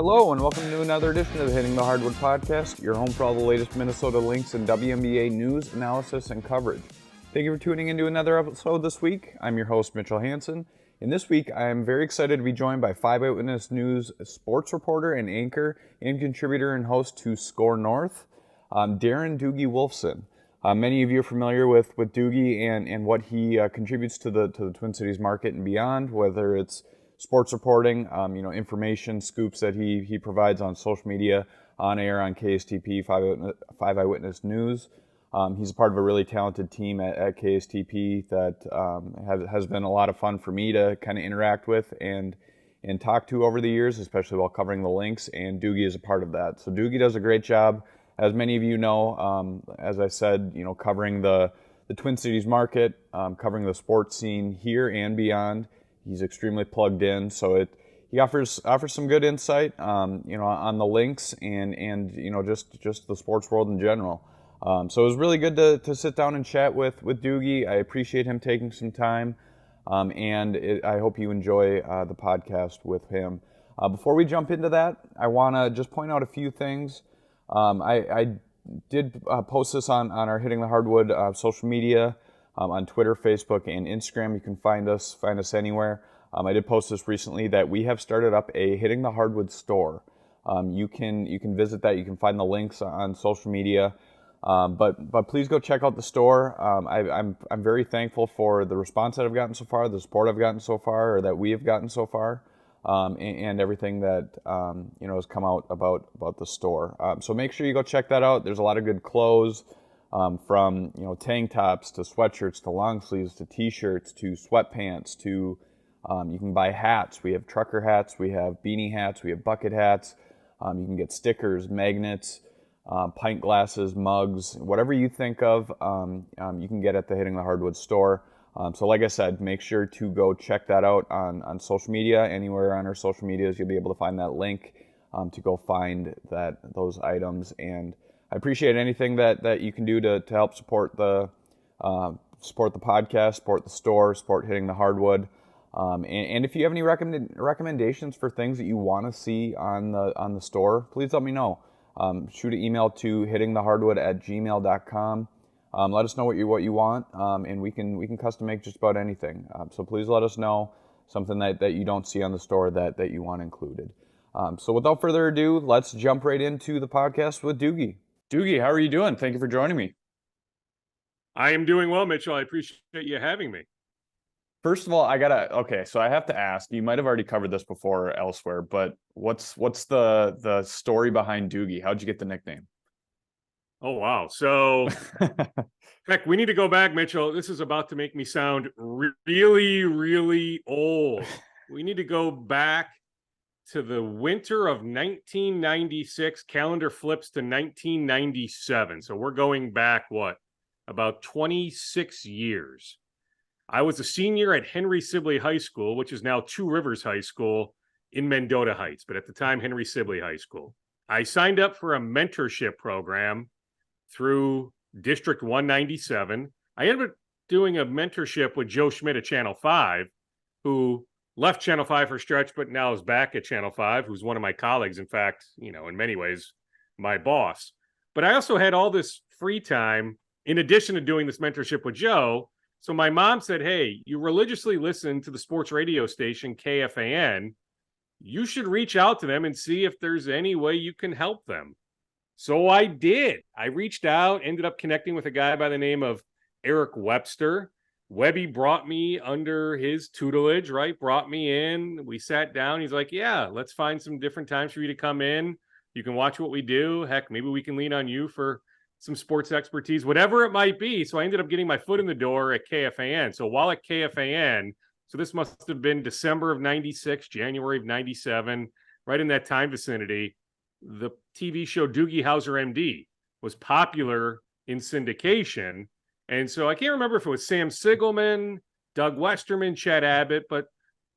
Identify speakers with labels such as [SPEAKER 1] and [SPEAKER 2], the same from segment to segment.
[SPEAKER 1] Hello and welcome to another edition of the Hitting the Hardwood podcast, your home for all the latest Minnesota Lynx and WNBA news, analysis, and coverage. Thank you for tuning into another episode this week. I'm your host, Mitchell Hansen, and this week I am very excited to be joined by 5 Eyewitness News sports reporter and anchor and contributor and host to Score North, Darren Doogie Wolfson. Many of you are familiar with Doogie and what he contributes to the Twin Cities market and beyond, whether it's sports reporting, information, scoops that he provides on social media, on air, on KSTP, 5 Eyewitness News. He's a part of a really talented team at KSTP that has been a lot of fun for me to kind of interact with and talk to over the years, especially while covering the Lynx, and Doogie is a part of that. So Doogie does a great job, as many of you know, as I said, covering the Twin Cities market, covering the sports scene here and beyond. He's extremely plugged in, so he offers some good insight, on the Lynx and just the sports world in general. So it was really good to sit down and chat with Doogie. I appreciate him taking some time, and I hope you enjoy the podcast with him. Before we jump into that, I want to just point out a few things. I did post this on our Hitting the Hardwood social media. On Twitter, Facebook, and Instagram. You can find us anywhere. I did post this recently that we have started up a Hitting the Hardwood store. You can visit that. You can find the links on social media. But please go check out the store. I'm very thankful for the response that I've gotten so far, the support I've gotten so far, or that we have gotten so far, and everything that has come out about the store. So make sure you go check that out. There's a lot of good clothes. From tank tops to sweatshirts to long sleeves to t-shirts to sweatpants to you can buy hats. We have trucker hats, we have beanie hats, we have bucket hats. You can get stickers, magnets, pint glasses, mugs, whatever you think of. You can get at the Hitting the Hardwood store. So like I said, make sure to go check that out on social media. Anywhere on our social medias, you'll be able to find that link to go find those items. And I appreciate anything that you can do to help support the podcast, support the store, support Hitting the Hardwood. And if you have any recommendations for things that you want to see on the store, please let me know. Shoot an email to hittingthehardwood@gmail.com. Let us know what you want, and we can custom make just about anything. So please let us know something that you don't see on the store that you want included. So without further ado, let's jump right into the podcast with Doogie. Doogie, how are you doing? Thank you for joining me.
[SPEAKER 2] I am doing well, Mitchell. I appreciate you having me.
[SPEAKER 1] First of all, so I have to ask, you might have already covered this before elsewhere, but what's the story behind Doogie? How'd you get the nickname?
[SPEAKER 2] Oh, wow. So, heck, we need to go back, Mitchell. This is about to make me sound really, really old. We need to go back to the winter of 1996, calendar flips to 1997. So we're going back, about 26 years. I was a senior at Henry Sibley High School, which is now Two Rivers High School in Mendota Heights, but at the time, Henry Sibley High School. I signed up for a mentorship program through District 197. I ended up doing a mentorship with Joe Schmidt at Channel 5, who left Channel 5 for a stretch, but now is back at Channel 5, who's one of my colleagues. In fact, in many ways, my boss. But I also had all this free time in addition to doing this mentorship with Joe. So my mom said, hey, you religiously listen to the sports radio station, KFAN. You should reach out to them and see if there's any way you can help them. So I did. I reached out, ended up connecting with a guy by the name of Eric Webster. Webby brought me under his tutelage, right? Brought me in. We sat down. He's like, yeah, let's find some different times for you to come in. You can watch what we do. Heck, maybe we can lean on you for some sports expertise, whatever it might be. So I ended up getting my foot in the door at KFAN. So while at KFAN, so this must have been December of 96, January of 97, right in that time vicinity, the TV show Doogie Howser, MD was popular in syndication. And so I can't remember if it was Sam Sigelman, Doug Westerman, Chet Abbott, but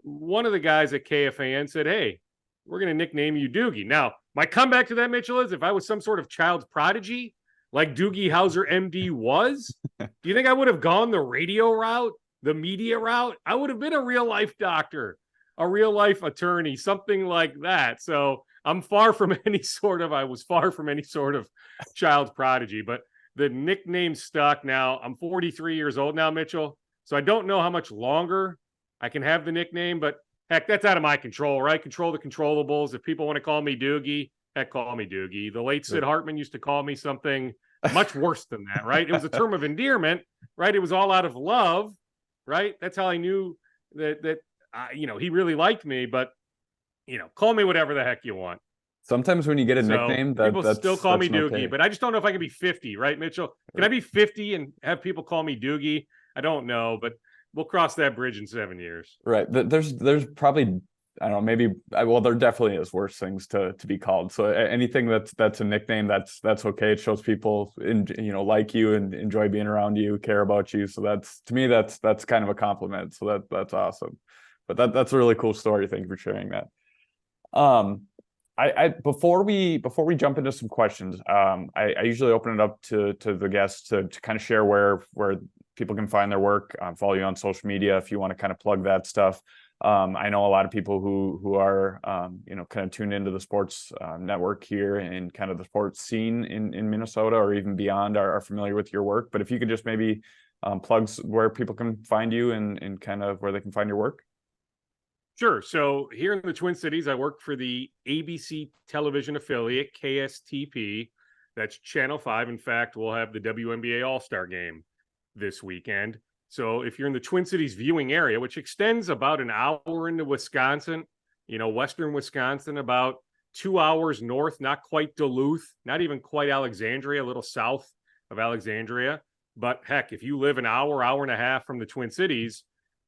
[SPEAKER 2] one of the guys at KFAN said, hey, we're going to nickname you Doogie. Now, my comeback to that, Mitchell, is if I was some sort of child's prodigy, like Doogie Howser, MD was, do you think I would have gone the radio route, the media route? I would have been a real life doctor. a real life attorney, something like that. So I was far from any sort of child prodigy, but the nickname stuck. Now I'm 43 years old now, Mitchell. So I don't know how much longer I can have the nickname, but heck, that's out of my control, right? Control the controllables. If people want to call me Doogie, heck, call me Doogie. The late Sid Hartman used to call me something much worse than that, right? It was a term of endearment, right? It was all out of love, right? That's how I knew that he really liked me, but call me whatever the heck you want.
[SPEAKER 1] Sometimes when you get a nickname,
[SPEAKER 2] people still call me Doogie,
[SPEAKER 1] okay.
[SPEAKER 2] but I just don't know if I can be 50, right, Mitchell? Can I be 50 and have people call me Doogie? I don't know, but we'll cross that bridge in 7 years.
[SPEAKER 1] Right. There's probably, I don't know, maybe, well, there definitely is worse things to be called. So anything that's a nickname, that's okay. It shows people like you and enjoy being around you, care about you. So to me that's kind of a compliment. So that's awesome. But that's a really cool story. Thank you for sharing that. I before we jump into some questions, I usually open it up to the guests to kind of share where people can find their work, follow you on social media if you want to kind of plug that stuff. I know a lot of people who are kind of tuned into the sports network here and kind of the sports scene in Minnesota or even beyond are familiar with your work. But if you could just maybe plug where people can find you and kind of where they can find your work.
[SPEAKER 2] Sure. So here in the Twin Cities, I work for the ABC television affiliate, KSTP. That's Channel 5. In fact, we'll have the WNBA All-Star game this weekend. So if you're in the Twin Cities viewing area, which extends about an hour into Wisconsin, western Wisconsin, about 2 hours north, not quite Duluth, not even quite Alexandria, a little south of Alexandria. But heck, if you live an hour and a half from the Twin Cities,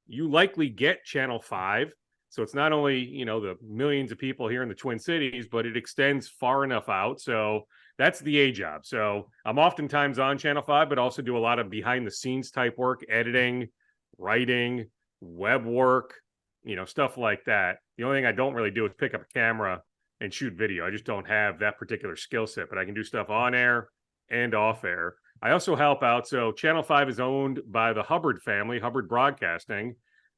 [SPEAKER 2] you likely get Channel 5. So it's not only, the millions of people here in the Twin Cities, but it extends far enough out. So that's the A job. So I'm oftentimes on Channel 5, but also do a lot of behind the scenes type work, editing, writing, web work, stuff like that. The only thing I don't really do is pick up a camera and shoot video. I just don't have that particular skill set, but I can do stuff on air and off air. I also help out. So Channel 5 is owned by the Hubbard family, Hubbard Broadcasting.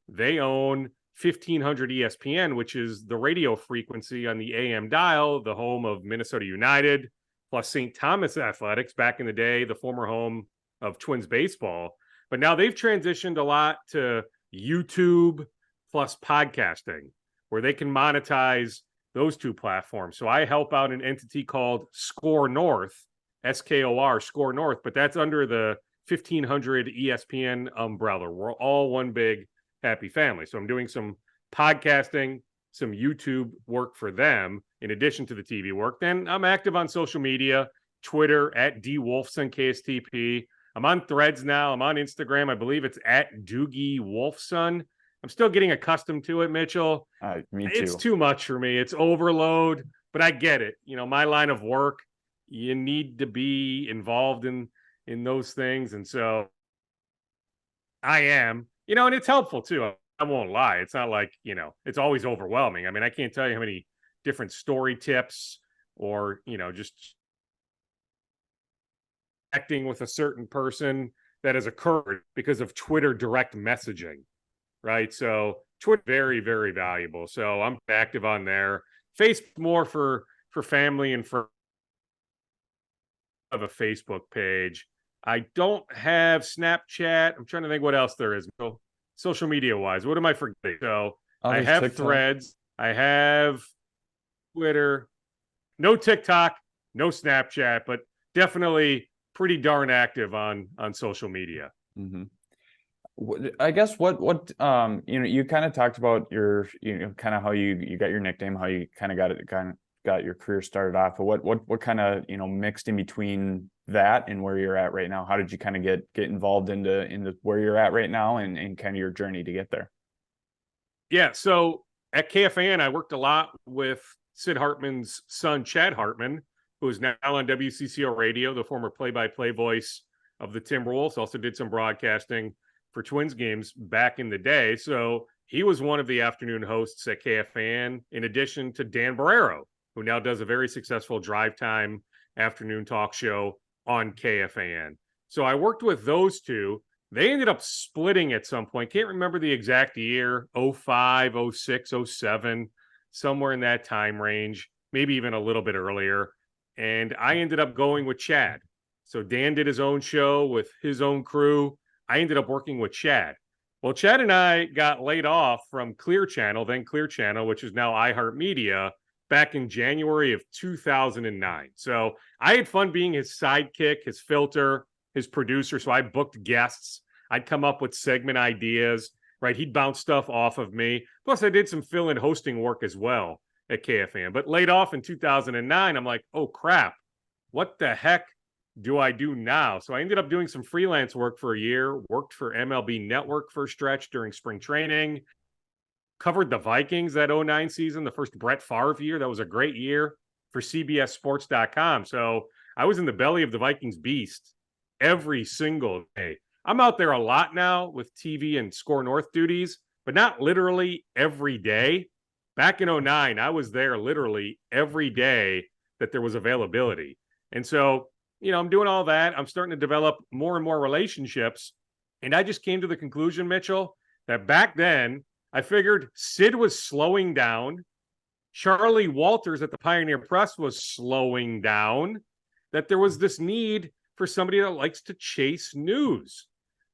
[SPEAKER 2] They own 1500 ESPN, which is the radio frequency on the AM dial, the home of Minnesota United, plus St. Thomas Athletics back in the day, the former home of Twins baseball. But now they've transitioned a lot to YouTube plus podcasting, where they can monetize those two platforms. So I help out an entity called Score North, SKOR, Score North, but that's under the 1500 ESPN umbrella. We're all one big happy family. So I'm doing some podcasting, some YouTube work for them in addition to the TV work. Then I'm active on social media, Twitter at @DWolfson KSTP. I'm on Threads now. I'm on Instagram. I believe it's @Doogie Wolfson. I'm still getting accustomed to it, Mitchell.
[SPEAKER 1] Me too.
[SPEAKER 2] It's too much for me. It's overload, but I get it. My line of work, you need to be involved in those things. And so I am. And it's helpful too. I won't lie. It's not like, it's always overwhelming. I mean, I can't tell you how many different story tips or, just acting with a certain person that has occurred because of Twitter direct messaging, right? So Twitter, very, very valuable. So I'm active on there. Facebook more for family and for of a Facebook page. I don't have Snapchat. I'm trying to think what else there is. Social media wise, what am I forgetting? So I have TikTok. Threads. I have Twitter. No TikTok, no Snapchat, but definitely pretty darn active on social media.
[SPEAKER 1] Mm-hmm. I guess what you kind of talked about your kind of how you got your nickname, how you kind of got your career started off. But what kind of mixed in between that and where you're at right now? How did you kind of get involved into where you're at right now and kind of your journey to get there?
[SPEAKER 2] Yeah, so at KFAN, I worked a lot with Sid Hartman's son, Chad Hartman, who is now on WCCO Radio, the former play-by-play voice of the Timberwolves. Also did some broadcasting for Twins games back in the day. So he was one of the afternoon hosts at KFAN, in addition to Dan Barrero, who now does a very successful drive time afternoon talk show on KFAN. So I worked with those two. They ended up splitting at some point. Can't remember the exact year, 05, 06, 07, somewhere in that time range, maybe even a little bit earlier. And I ended up going with Chad. So Dan did his own show with his own crew. I ended up working with Chad. Well, Chad and I got laid off from Clear Channel, then Clear Channel, which is now iHeartMedia, back in January of 2009. So I had fun being his sidekick, his filter, his producer. So I booked guests. I'd come up with segment ideas, right? He'd bounce stuff off of me. Plus, I did some fill-in hosting work as well at KFAN. But laid off in 2009, I'm like, oh crap, what the heck do I do now? So I ended up doing some freelance work for a year, worked for MLB Network for a stretch during spring training, covered the Vikings that 09 season, the first Brett Favre year. That was a great year for CBSSports.com. So I was in the belly of the Vikings beast every single day. I'm out there a lot now with TV and Score North duties, but not literally every day. Back in 09, I was there literally every day that there was availability. And so, I'm doing all that. I'm starting to develop more and more relationships. And I just came to the conclusion, Mitchell, that back then I figured Sid was slowing down. Charlie Walters at the Pioneer Press was slowing down, that there was this need for somebody that likes to chase news,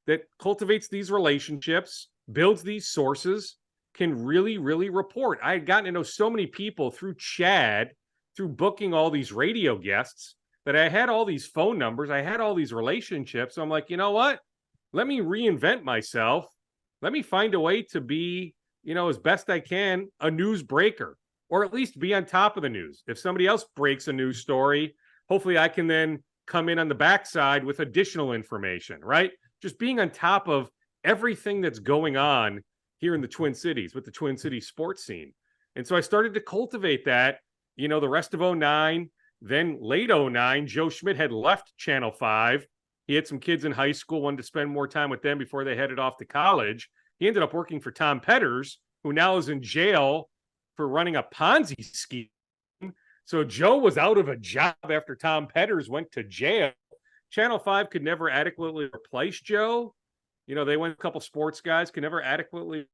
[SPEAKER 2] that cultivates these relationships, builds these sources, can really, really report. I had gotten to know so many people through Chad, through booking all these radio guests, that I had all these phone numbers. I had all these relationships. So I'm like, you know what? Let me reinvent myself. Let me find a way to be, as best I can, a news breaker, or at least be on top of the news. If somebody else breaks a news story, hopefully I can then come in on the backside with additional information, right? Just being on top of everything that's going on here in the Twin Cities with the Twin Cities sports scene. And so I started to cultivate that, the rest of 09. Then late 09, Joe Schmidt had left Channel 5. He had some kids in high school, wanted to spend more time with them before they headed off to college. He ended up working for Tom Petters, who now is in jail for running a Ponzi scheme. So Joe was out of a job after Tom Petters went to jail. Channel 5 could never adequately replace Joe. They went a couple sports guys, could never adequately.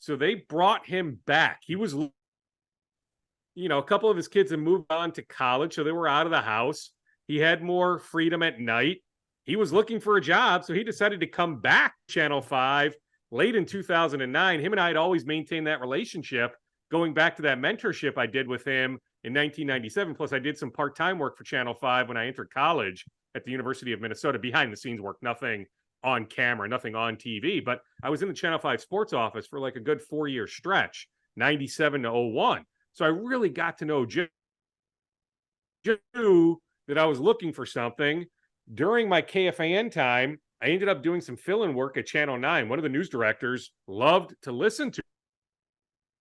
[SPEAKER 2] So they brought him back. He was, a couple of his kids had moved on to college, so they were out of the house. He had more freedom at night. He was looking for a job, so he decided to come back to Channel 5 late in 2009. Him and I had always maintained that relationship, going back to that mentorship I did with him in 1997. Plus, I did some part-time work for Channel 5 when I entered college at the University of Minnesota, behind-the-scenes work, nothing on camera, nothing on TV. But I was in the Channel 5 sports office for like a good 4-year stretch, 97 to 01. So I really got to know Joe. Knew that I was looking for something. During my KFAN time, I ended up doing some fill-in work at Channel 9. One of the news directors loved to listen to.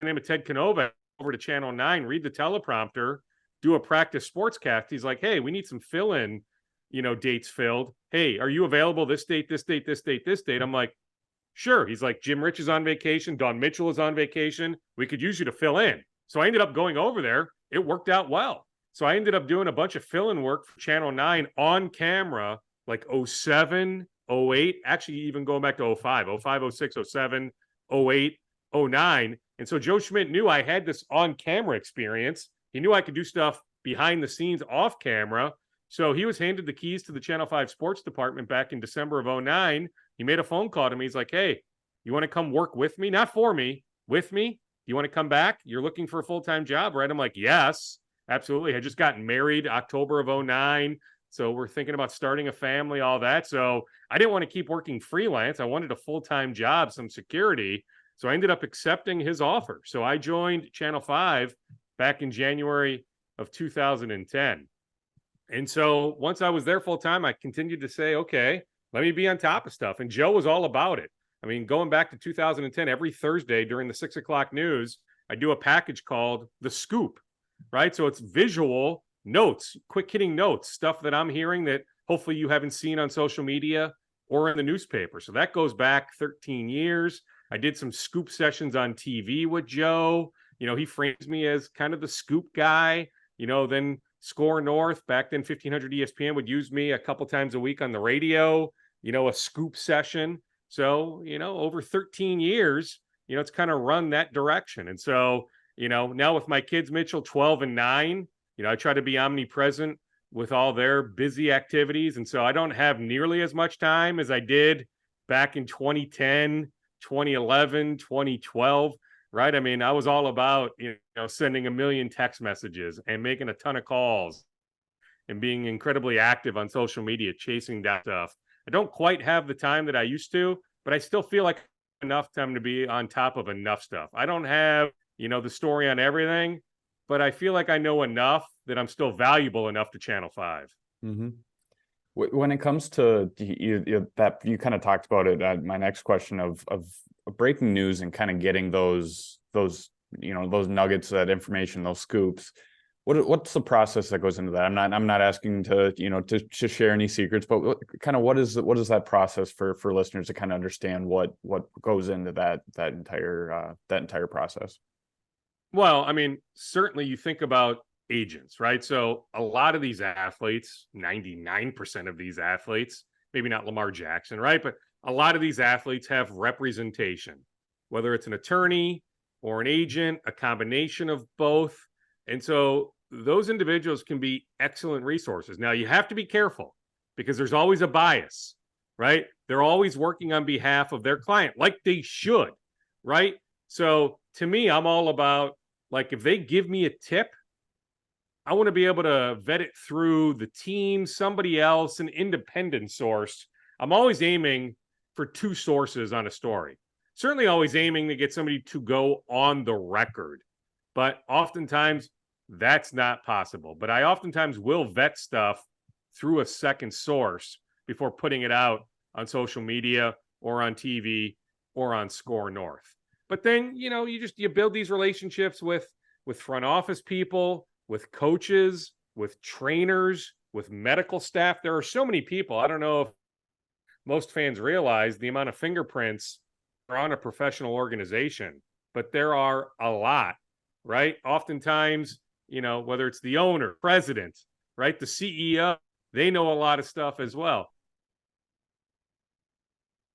[SPEAKER 2] The name of Ted Canova, over to Channel 9, read the teleprompter, do a practice sportscast. He's like, hey, we need some fill-in, dates filled. Hey, are you available this date, this date, this date, this date? I'm like, sure. He's like, Jim Rich is on vacation. Don Mitchell is on vacation. We could use you to fill in. So I ended up going over there. It worked out well. So I ended up doing a bunch of fill-in work for Channel 9 on camera, like 07, 08, actually even going back to 05, 06, 07, 08, 09. And so Joe Schmidt knew I had this on-camera experience. He knew I could do stuff behind the scenes off camera. So he was handed the keys to the Channel 5 sports department back in December of 09. He made a phone call to me. He's like, hey, you want to come work with me? Not for me, with me. You want to come back? You're looking for a full-time job, right? I'm like, yes, absolutely. I just gotten married October of 09. So we're thinking about starting a family, all that. So I didn't want to keep working freelance. I wanted a full-time job, some security. So I ended up accepting his offer. So I joined Channel 5 back in January of 2010. And so once I was there full-time, I continued to say, okay, let me be on top of stuff. And Joe was all about it. I mean, going back to 2010, every Thursday during the 6 o'clock news, I do a package called The Scoop, right? So it's visual notes, quick hitting notes, stuff that I'm hearing that hopefully you haven't seen on social media or in the newspaper. So that goes back 13 years. I did some scoop sessions on TV with Joe. He frames me as kind of the scoop guy. Then Score North, back then 1500 ESPN, would use me a couple times a week on the radio. a scoop session. So, over 13 years, it's kind of run that direction. And so, now with my kids, Mitchell, 12 and 9, I try to be omnipresent with all their busy activities. And so I don't have nearly as much time as I did back in 2010, 2011, 2012, right? I mean, I was all about, sending a million text messages and making a ton of calls and being incredibly active on social media, chasing that stuff. I don't quite have the time that I used to, but I still feel like enough time to be on top of enough stuff. I don't have, the story on everything, but I feel like I know enough that I'm still valuable enough to Channel 5.
[SPEAKER 1] Mm-hmm. When it comes to that, you kind of talked about it. My next question of breaking news and kind of getting those nuggets, that information, those scoops. What's the process that goes into that? I'm not asking to to share any secrets, but what is that process for listeners to kind of understand what goes into that entire process?
[SPEAKER 2] Well, I mean, certainly you think about agents, right? So a lot of these athletes, 99% of these athletes, maybe not Lamar Jackson, right? But a lot of these athletes have representation, whether it's an attorney or an agent, a combination of both. And so those individuals can be excellent resources. Now, you have to be careful because there's always a bias, right? They're always working on behalf of their client, like they should, right? So to me, I'm all about, like, if they give me a tip, I want to be able to vet it through the team, somebody else, an independent source. I'm always aiming for two sources on a story. Certainly always aiming to get somebody to go on the record, but oftentimes that's not possible. But I oftentimes will vet stuff through a second source before putting it out on social media or on TV or on Score North. But then, you build these relationships with front office people, with coaches, with trainers, with medical staff. There are so many people. I don't know if most fans realize the amount of fingerprints are on a professional organization, but there are a lot, right? Oftentimes, whether it's the owner, president, right, the CEO, they know a lot of stuff as well.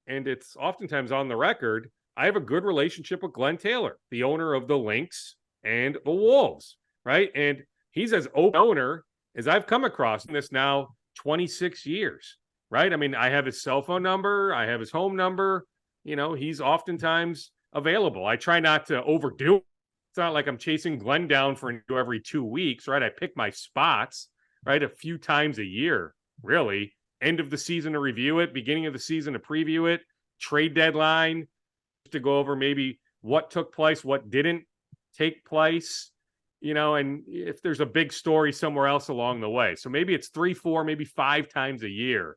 [SPEAKER 2] And it's oftentimes on the record. I have a good relationship with Glenn Taylor, the owner of the Lynx and the Wolves, right? And he's as open owner as I've come across in this now 26 years, right? I mean, I have his cell phone number, I have his home number. He's oftentimes available. I try not to overdo it. It's not like I'm chasing Glenn down for every 2 weeks, right? I pick my spots, right? A few times a year, really. End of the season to review it, beginning of the season to preview it, trade deadline to go over maybe what took place, what didn't take place, and if there's a big story somewhere else along the way. So maybe it's 3, 4, maybe 5 times a year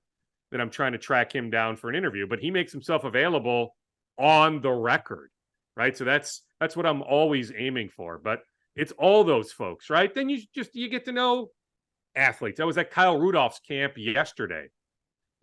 [SPEAKER 2] that I'm trying to track him down for an interview, but he makes himself available on the record, right? So that's what I'm always aiming for. But it's all those folks, right? Then you get to know athletes. I was at Kyle Rudolph's camp yesterday.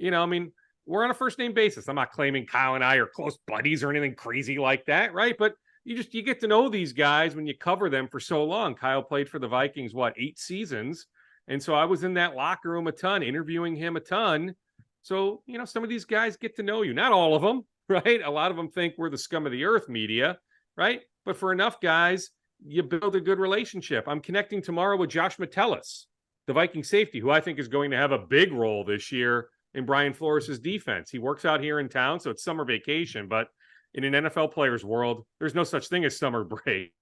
[SPEAKER 2] I mean, we're on a first name basis. I'm not claiming Kyle and I are close buddies or anything crazy like that, right? But you get to know these guys when you cover them for so long. Kyle played for the Vikings, 8 seasons. And so I was in that locker room a ton, interviewing him a ton. So, some of these guys get to know you. Not all of them, right? A lot of them think we're the scum of the earth media, right? But for enough guys, you build a good relationship. I'm connecting tomorrow with Josh Metellus, the Viking safety, who I think is going to have a big role this year in Brian Flores' defense. He works out here in town, so it's summer vacation, but in an NFL player's world, there's no such thing as summer break,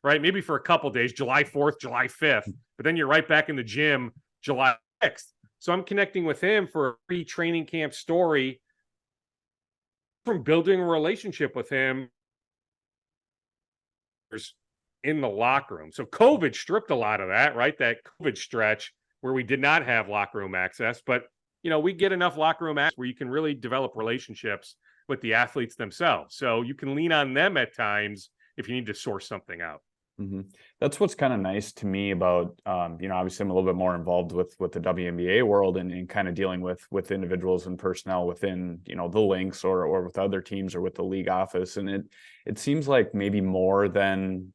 [SPEAKER 2] right? Maybe for a couple days, July 4th, July 5th, but then you're right back in the gym July 6th. So I'm connecting with him for a pre-training camp story from building a relationship with him in the locker room. So COVID stripped a lot of that, right? That COVID stretch where we did not have locker room access, but we get enough locker room access where you can really develop relationships with the athletes themselves. So you can lean on them at times if you need to source something out.
[SPEAKER 1] Mm-hmm. That's what's kind of nice to me about, obviously I'm a little bit more involved with the WNBA world and kind of dealing with individuals and personnel within, the Lynx or with other teams or with the league office. And it seems like maybe more than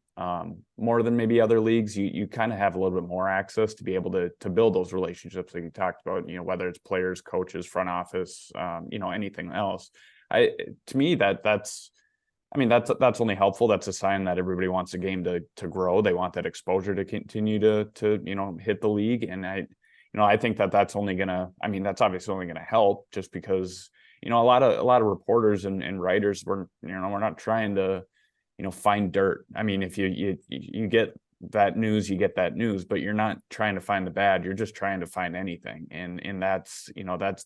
[SPEAKER 1] more than maybe other leagues, you kind of have a little bit more access to be able to build those relationships like you talked about, whether it's players, coaches, front office, anything else. To me, that's only helpful. That's a sign that everybody wants the game to grow. They want that exposure to continue to hit the league. And I think that's only gonna, that's obviously only gonna help, just because, a lot of reporters and writers, we're not trying to, find dirt. If you get that news, you get that news, but you're not trying to find the bad. You're just trying to find anything. And that's,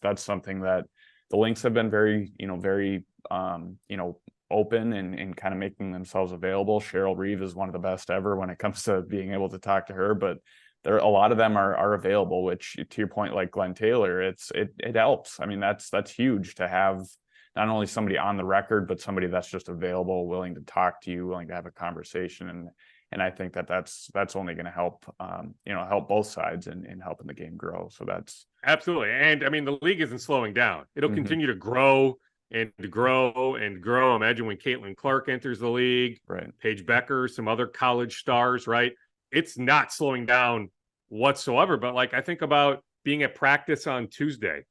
[SPEAKER 1] that's something that the Lynx have been very, very, open and kind of making themselves available. Cheryl Reeve is one of the best ever when it comes to being able to talk to her, but a lot of them are available, which, to your point, like Glenn Taylor, it helps. That's huge to have not only somebody on the record, but somebody that's just available, willing to talk to you, willing to have a conversation. And I think that's only going to help, help both sides in helping the game grow. So that's
[SPEAKER 2] absolutely. And the league isn't slowing down. It'll continue to grow and grow and grow. Imagine when Caitlin Clark enters the league,
[SPEAKER 1] right?
[SPEAKER 2] Paige Becker, some other college stars, right? It's not slowing down whatsoever. But I think about being at practice on Tuesday,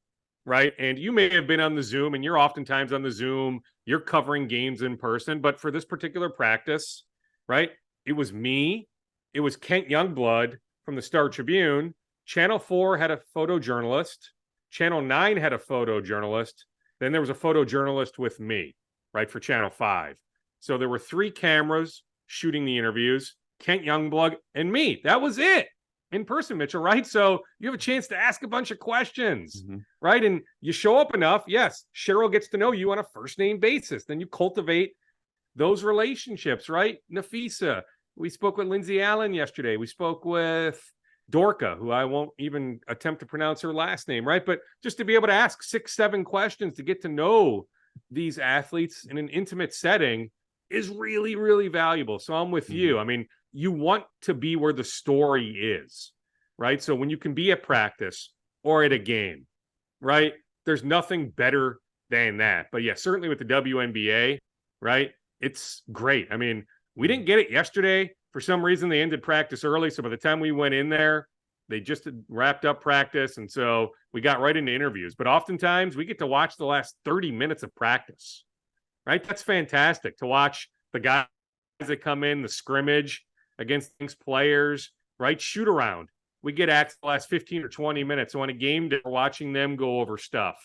[SPEAKER 2] right? And you may have been on the Zoom, and you're oftentimes on the Zoom, you're covering games in person. But for this particular practice, right, it was me, it was Kent Youngblood from the Star Tribune. Channel 4 had a photojournalist. Channel 9 had a photojournalist. Then there was a photojournalist with me, right, for Channel 5. So there were 3 cameras shooting the interviews, Kent Youngblood and me. That was it. In person, Mitchell, right? So you have a chance to ask a bunch of questions, right? And you show up enough. Yes, Cheryl gets to know you on a first name basis. Then you cultivate those relationships, right? Nafisa, we spoke with Lindsay Allen yesterday. We spoke with Dorka, who I won't even attempt to pronounce her last name, right? But just to be able to ask 6, 7 questions to get to know these athletes in an intimate setting is really, really valuable. So I'm with you. You want to be where the story is, right? So when you can be at practice or at a game, right? There's nothing better than that. But yeah, certainly with the WNBA, right? It's great. We didn't get it yesterday. For some reason, they ended practice early. So by the time we went in there, they just had wrapped up practice. And so we got right into interviews. But oftentimes we get to watch the last 30 minutes of practice, right? That's fantastic to watch the guys that come in, the scrimmage against things players, right? Shoot around. We get access the last 15 or 20 minutes. So on a game day, we're watching them go over stuff,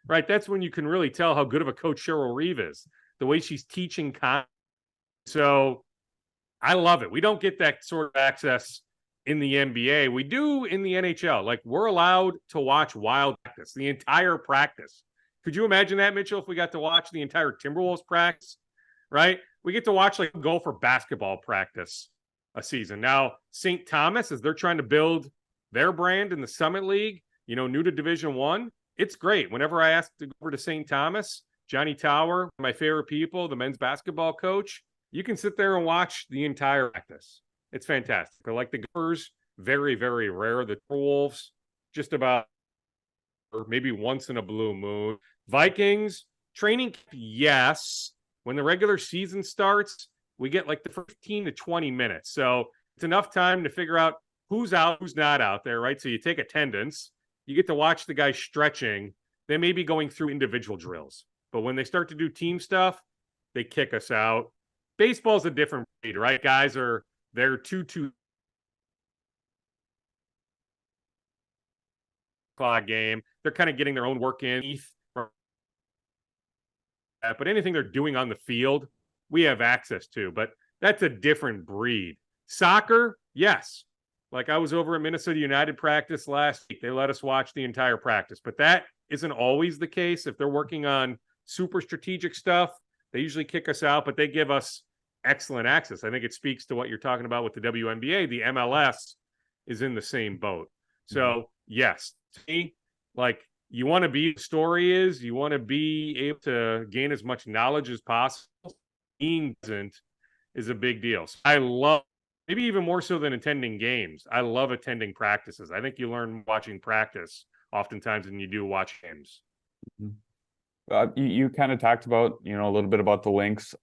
[SPEAKER 2] right? That's when you can really tell how good of a coach Cheryl Reeve is, the way she's teaching. So I love it. We don't get that sort of access in the NBA. We do in the NHL. We're allowed to watch wild practice, the entire practice. Could you imagine that, Mitchell, if we got to watch the entire Timberwolves practice, right? We get to watch go for basketball practice a season. Now, St. Thomas, as they're trying to build their brand in the Summit League, new to Division I, it's great. Whenever I ask to go over to St. Thomas, Johnny Tower, my favorite people, the men's basketball coach, you can sit there and watch the entire practice. It's fantastic. I like the Gophers, very, very rare. The Wolves, just about maybe once in a blue moon. Vikings, training, yes. When the regular season starts, we get the 15 to 20 minutes. So it's enough time to figure out who's out, who's not out there, right? So you take attendance. You get to watch the guys stretching. They may be going through individual drills. But when they start to do team stuff, they kick us out. Baseball's a different breed, right? Guys are they're 2-2 o'clock game. They're kind of getting their own work in. But anything they're doing on the field, we have access to. But that's a different breed. Soccer, yes. I was over at Minnesota United practice last week. They let us watch the entire practice. But that isn't always the case. If they're working on super strategic stuff, they usually kick us out, but they give us excellent access. I think it speaks to what you're talking about with the WNBA. The MLS is in the same boat. So, yes, to me, you want to be, the story is, you want to be able to gain as much knowledge as possible. Being present is a big deal. So I love, maybe even more so than attending games, I love attending practices. I think you learn watching practice oftentimes than you do watch games.
[SPEAKER 1] You kind of talked about, a little bit about the Lynx.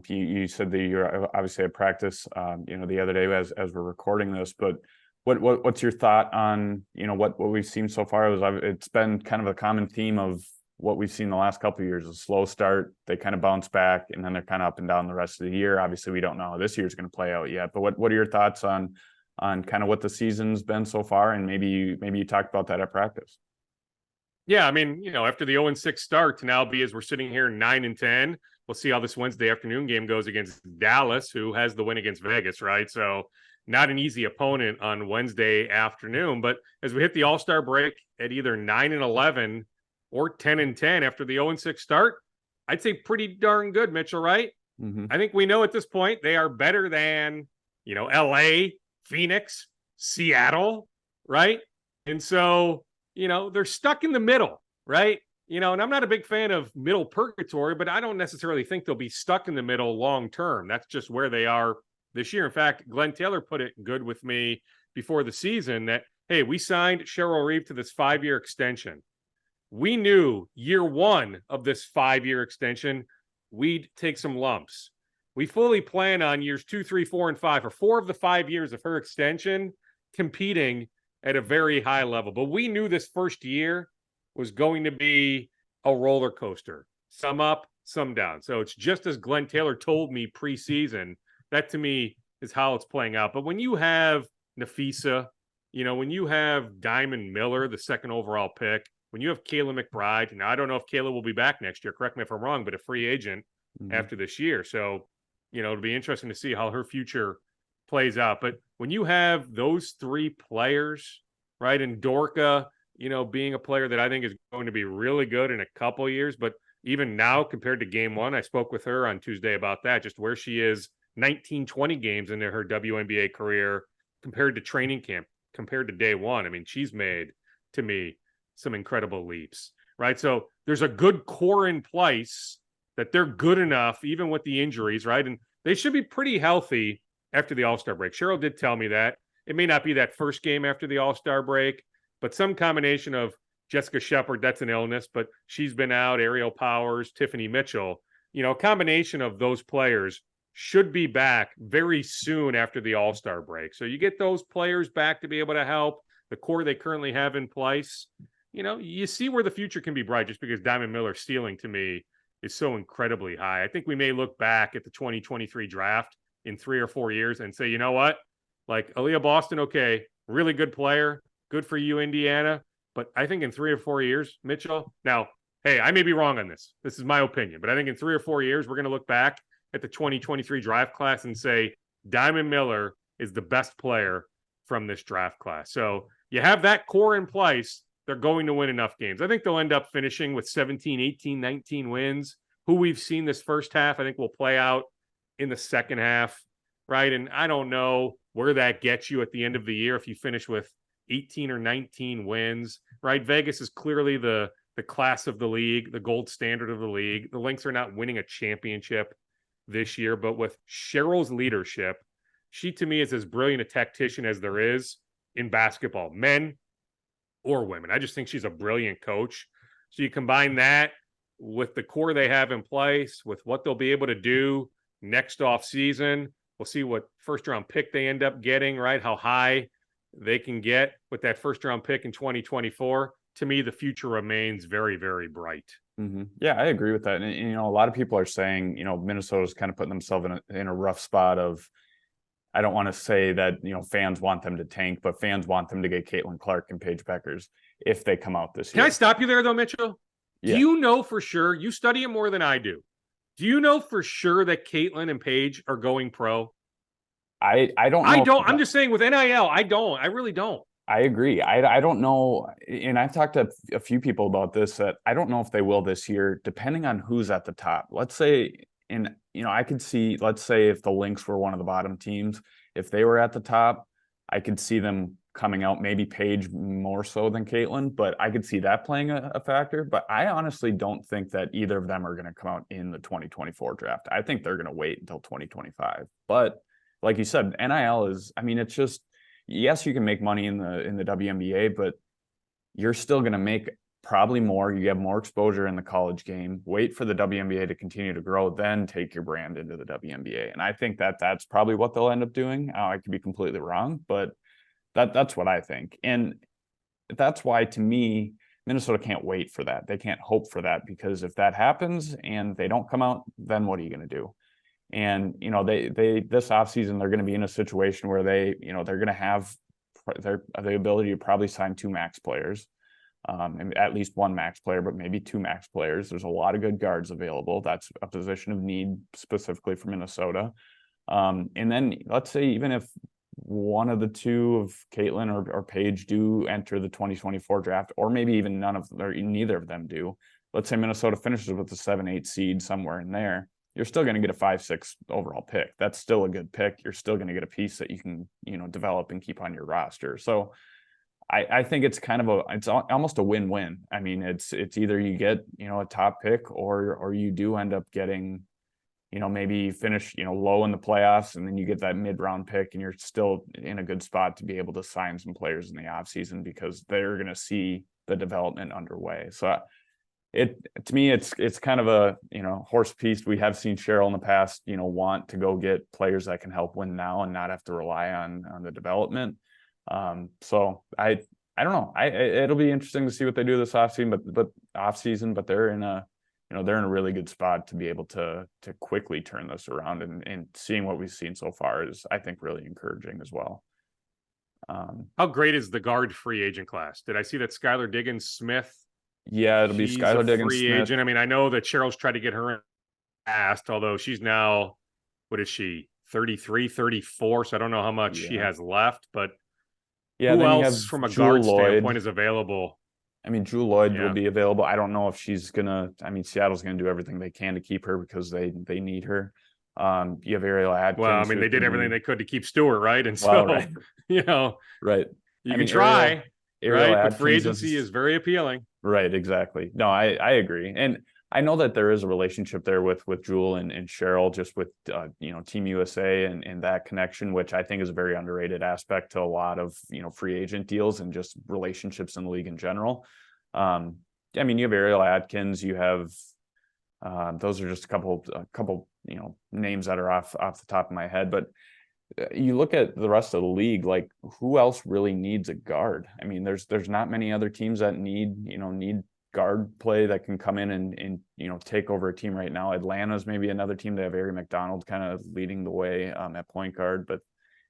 [SPEAKER 1] You said that you're obviously at practice, the other day as we're recording this, but what's your thought on, what we've seen so far? It's been kind of a common theme of what we've seen the last couple of years, a slow start. They kind of bounce back and then they're kind of up and down the rest of the year. Obviously, we don't know how this year's going to play out yet, but what are your thoughts on kind of what the season's been so far? And maybe you talked about that at practice.
[SPEAKER 2] Yeah, I mean, after the 0-6 start to now be as we're sitting here 9-10, we'll see how this Wednesday afternoon game goes against Dallas, who has the win against Vegas, right? So not an easy opponent on Wednesday afternoon. But as we hit the All-Star break at either 9-11 or 10-10 after the 0-6 start, I'd say pretty darn good, Mitchell, right?
[SPEAKER 1] Mm-hmm.
[SPEAKER 2] I think we know at this point they are better than, LA, Phoenix, Seattle, right? And so they're stuck in the middle, right? And I'm not a big fan of middle purgatory, but I don't necessarily think they'll be stuck in the middle long term. That's just where they are this year. In fact, Glenn Taylor put it good with me before the season that, hey, we signed Cheryl Reeve to this 5-year extension. We knew year one of this 5-year extension, we'd take some lumps. We fully plan on years 2, 3, 4, and 5, or 4 of the 5 years of her extension, competing at a very high level. But we knew this first year was going to be a roller coaster, some up, some down. So it's just as Glenn Taylor told me preseason. That to me is how it's playing out. But when you have Nafisa, when you have Diamond Miller, the second overall pick, when you have Kayla McBride, now I don't know if Kayla will be back next year, correct me if I'm wrong, but a free agent after this year. So, it'll be interesting to see how her future plays out. But when you have those 3 players, right, and Dorka, being a player that I think is going to be really good in a couple of years, but even now compared to game 1, I spoke with her on Tuesday about that, just where she is 19, 20 games into her WNBA career compared to training camp, compared to day 1. I mean, she's made, to me, some incredible leaps, right? So there's a good core in place that they're good enough, even with the injuries, right? And they should be pretty healthy after the All-Star break. Cheryl did tell me that. It may not be that first game after the All-Star break, but some combination of Jessica Shepard, that's an illness, but she's been out, Ariel Powers, Tiffany Mitchell, a combination of those players should be back very soon after the All-Star break. So you get those players back to be able to help the core they currently have in place. You see where the future can be bright just because Diamond Miller's ceiling to me is so incredibly high. I think we may look back at the 2023 draft in 3 or 4 years and say, you know what? Like Aaliyah Boston, okay, really good player. Good for you, Indiana. But I think in 3 or 4 years, Mitchell, now, hey, I may be wrong on this. This is my opinion. But I think in 3 or 4 years, we're going to look back at the 2023 draft class and say Diamond Miller is the best player from this draft class. So you have that core in place. They're going to win enough games. I think they'll end up finishing with 17, 18, 19 wins. Who we've seen this first half, I think will play out in the second half, right? And I don't know where that gets you at the end of the year if you finish with 18 or 19 wins, right? Vegas is clearly the class of the league, the gold standard of the league. The Lynx are not winning a championship this year, but with Cheryl's leadership, she to me is as brilliant a tactician as there is in basketball, men or women. I just think she's a brilliant coach. So you combine that with the core they have in place, with what they'll be able to do next off season. We'll see what first round pick they end up getting, right? How high they can get with that first round pick in 2024. To me, the future remains very, very bright.
[SPEAKER 1] Mm-hmm. Yeah, I agree with that. And, a lot of people are saying, Minnesota's kind of putting themselves in a rough spot of, I don't want to say that, fans want them to tank, but fans want them to get Caitlin Clark and Paige Beckers if they come out this year.
[SPEAKER 2] Can I stop you there though, Mitchell?
[SPEAKER 1] Yeah.
[SPEAKER 2] Do you know for sure, you study it more than I do. Do you know for sure that Caitlin and Paige are going pro?
[SPEAKER 1] I don't know.
[SPEAKER 2] I don't. I'm just saying with NIL, I don't. I really don't.
[SPEAKER 1] I agree. I don't know. And I've talked to a few people about this, that I don't know if they will this year, depending on who's at the top. Let's say, I could see, let's say if the Lynx were one of the bottom teams, if they were at the top, I could see them coming out, maybe Paige more so than Caitlin, but I could see that playing a factor. But I honestly don't think that either of them are going to come out in the 2024 draft. I think they're going to wait until 2025. But like you said, NIL is, it's just, yes, you can make money in the WNBA, but you're still going to make probably more. You have more exposure in the college game. Wait for the WNBA to continue to grow, then take your brand into the WNBA. And I think that's probably what they'll end up doing. I could be completely wrong, but that's what I think. And that's why, to me, Minnesota can't wait for that. They can't hope for that, because if that happens and they don't come out, then what are you going to do? And, they this offseason, they're going to be in a situation where they're going to have the ability to probably sign 2 max players, and at least 1 max player, but maybe 2 max players. There's a lot of good guards available. That's a position of need specifically for Minnesota. And then let's say even if one of the 2 of Caitlin or Paige do enter the 2024 draft, or maybe even neither of them do. Let's say Minnesota finishes with a 7-8 seed somewhere in there. You're still going to get a 5-6 overall pick. That's still a good pick. You're still going to get a piece that you can, develop and keep on your roster. So I think it's it's almost a win-win. I mean, it's either you get, a top pick, or you do end up getting, maybe finish, low in the playoffs, and then you get that mid-round pick, and you're still in a good spot to be able to sign some players in the offseason, because they're going to see the development underway. So to me, it's kind of a, horse piece. We have seen Cheryl in the past, want to go get players that can help win now and not have to rely on the development. So I don't know. It'll be interesting to see what they do this offseason, but they're in a, they're in a really good spot to be able to quickly turn this around, and seeing what we've seen so far is, I think, really encouraging as well.
[SPEAKER 2] How great is the guard free agent class? Did I see that Skylar Diggins-Smith?
[SPEAKER 1] Yeah, it'll be Skylar Diggins-Smith.
[SPEAKER 2] Free agent. I mean, I know that Cheryl's tried to get her in past, although she's now, what is she, 33, 34? So I don't know how much she has left, but who else from a guard standpoint is available?
[SPEAKER 1] I mean, Drew Lloyd will be available. I don't know if she's gonna. I mean, Seattle's gonna do everything they can to keep her, because they need her. You have Ariel Atkins.
[SPEAKER 2] Well, I mean, they did everything they could to keep Stewart, right? And so,
[SPEAKER 1] right.
[SPEAKER 2] You can try,
[SPEAKER 1] Ariel
[SPEAKER 2] right? But free agency is very appealing.
[SPEAKER 1] Right, exactly. No, I agree. And I know that there is a relationship there with Jewel and Cheryl, just with Team USA and that connection, which I think is a very underrated aspect to a lot of free agent deals and just relationships in the league in general. I mean, you have Ariel Atkins, you have those are just a couple names that are off the top of my head, but you look at the rest of the league, like, who else really needs a guard? I mean, there's not many other teams that need guard play that can come in and take over a team right now. Atlanta's maybe another team. They have Ari McDonald kind of leading the way at point guard, but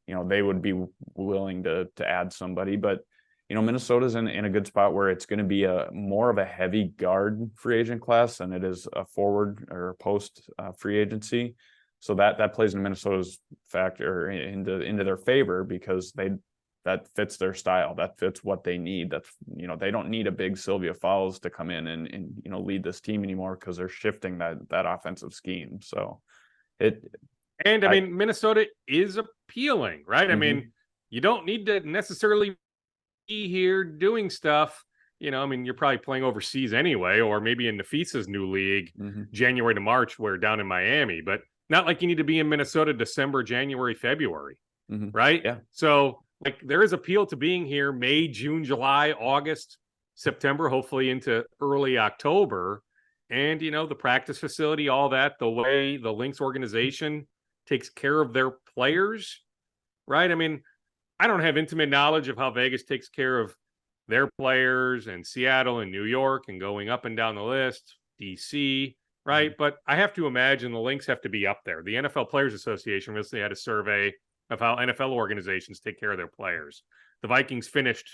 [SPEAKER 1] they would be willing to add somebody. But Minnesota's in a good spot where it's going to be a more of a heavy guard free agent class than it is a forward or post free agency. So that plays in Minnesota's factor into their favor, because that fits their style. That fits what they need. That's, they don't need a big Sylvia Fowles to come in and lead this team anymore, because they're shifting that offensive scheme. So I
[SPEAKER 2] mean, Minnesota is appealing, right? Mm-hmm. I mean, you don't need to necessarily be here doing stuff. I mean, you're probably playing overseas anyway, or maybe in Nafisa's new league, January to March, where down in Miami, but not like you need to be in Minnesota December, January, February, right?
[SPEAKER 1] Yeah.
[SPEAKER 2] So, like, there is appeal to being here May, June, July, August, September, hopefully into early October. And, the practice facility, all that, the way the Lynx organization takes care of their players, right? I mean, I don't have intimate knowledge of how Vegas takes care of their players, and Seattle and New York and going up and down the list, DC, right? But I have to imagine the Lynx have to be up there. The NFL Players Association recently had a survey of how NFL organizations take care of their players. The Vikings finished,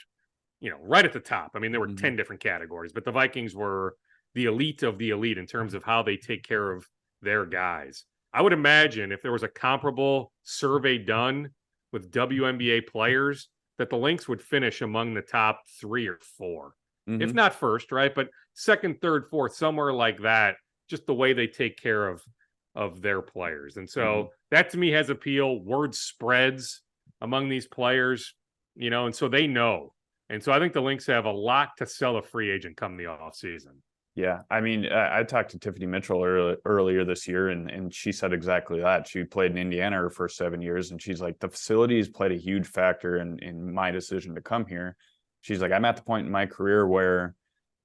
[SPEAKER 2] right at the top. I mean, there were 10 different categories, but the Vikings were the elite of the elite in terms of how they take care of their guys. I would imagine if there was a comparable survey done with WNBA players, that the Lynx would finish among the top 3 or 4, if not first, right? But second, third, fourth, somewhere like that, just the way they take care of their players. And so that to me has appeal. Word spreads among these players, and so they know. And so I think the Lynx have a lot to sell a free agent come the off season.
[SPEAKER 1] Yeah. I mean, I talked to Tiffany Mitchell earlier this year, and she said exactly that. She played in Indiana her first 7 years, and she's like, the facilities played a huge factor in my decision to come here. She's like, I'm at the point in my career where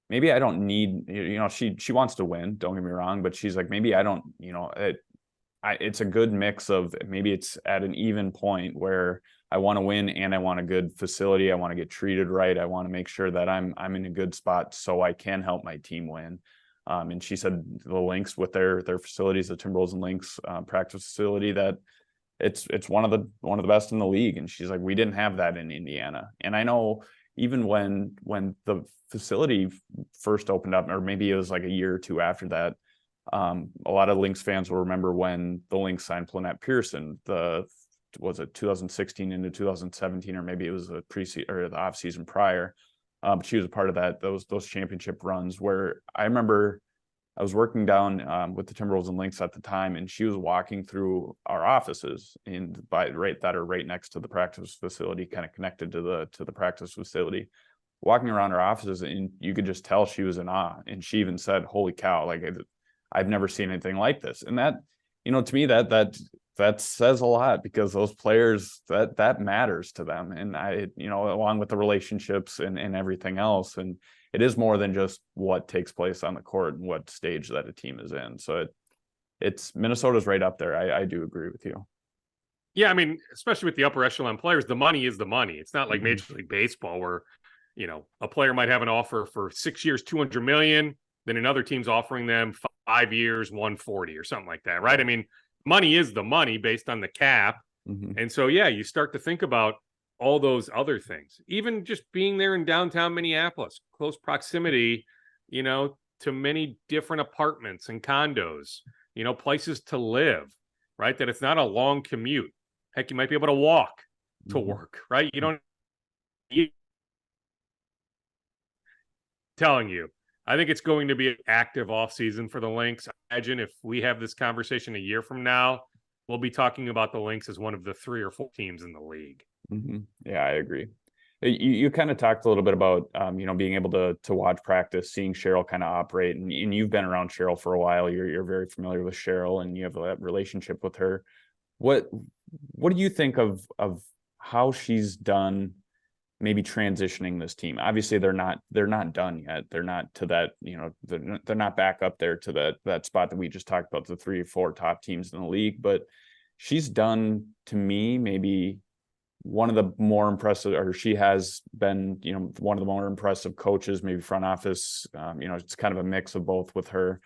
[SPEAKER 1] maybe I don't need, she wants to win, don't get me wrong, but she's like, maybe I don't, it's a good mix of, maybe it's at an even point where I want to win and I want a good facility. I want to get treated right. I want to make sure that I'm in a good spot so I can help my team win. And she said the Lynx with their facilities, the Timberwolves and Lynx practice facility, that it's one of the best in the league. And she's like, we didn't have that in Indiana. And I know even when the facility first opened up, or maybe it was like a year or two after that, a lot of Lynx fans will remember when the Lynx signed Lynette Pearson, was it 2016 into 2017, or maybe it was the preseason or the off season prior. But she was a part of those championship runs, where I remember I was working down with the Timberwolves and Lynx at the time, and she was walking through our offices that are right next to the practice facility, kind of connected to the practice facility, walking around our offices, and you could just tell she was in awe. And she even said, "Holy cow, like I've never seen anything like this." And that, to me, that says a lot, because those players, that matters to them. And along with the relationships and everything else. And it is more than just what takes place on the court and what stage that a team is in. So it's Minnesota's right up there. I do agree with you.
[SPEAKER 2] Yeah. I mean, especially with the upper echelon players, the money is the money. It's not like Major League Baseball where, a player might have an offer for 6 years, $200 million. Then another team's offering them 5 years, 140 or something like that. Right. I mean, money is the money based on the cap. And so, yeah, you start to think about all those other things, even just being there in downtown Minneapolis, close proximity, to many different apartments and condos, places to live, right? That it's not a long commute. Heck, you might be able to walk to work, right? You don't. Telling you, I think it's going to be an active offseason for the Lynx. I imagine if we have this conversation a year from now, we'll be talking about the Lynx as one of the 3 or 4 teams in the league.
[SPEAKER 1] Yeah, I agree. You kind of talked a little bit about, being able to watch practice, seeing Cheryl kind of operate, and you've been around Cheryl for a while. You're very familiar with Cheryl, and you have that relationship with her. What do you think of how she's done, maybe transitioning this team? Obviously, they're not done yet. They're not to that, they're not back up there to that spot that we just talked about, the 3 or 4 top teams in the league. But she's done, to me, maybe one of the more impressive, or she has been, one of the more impressive coaches, maybe front office. It's kind of a mix of both with her,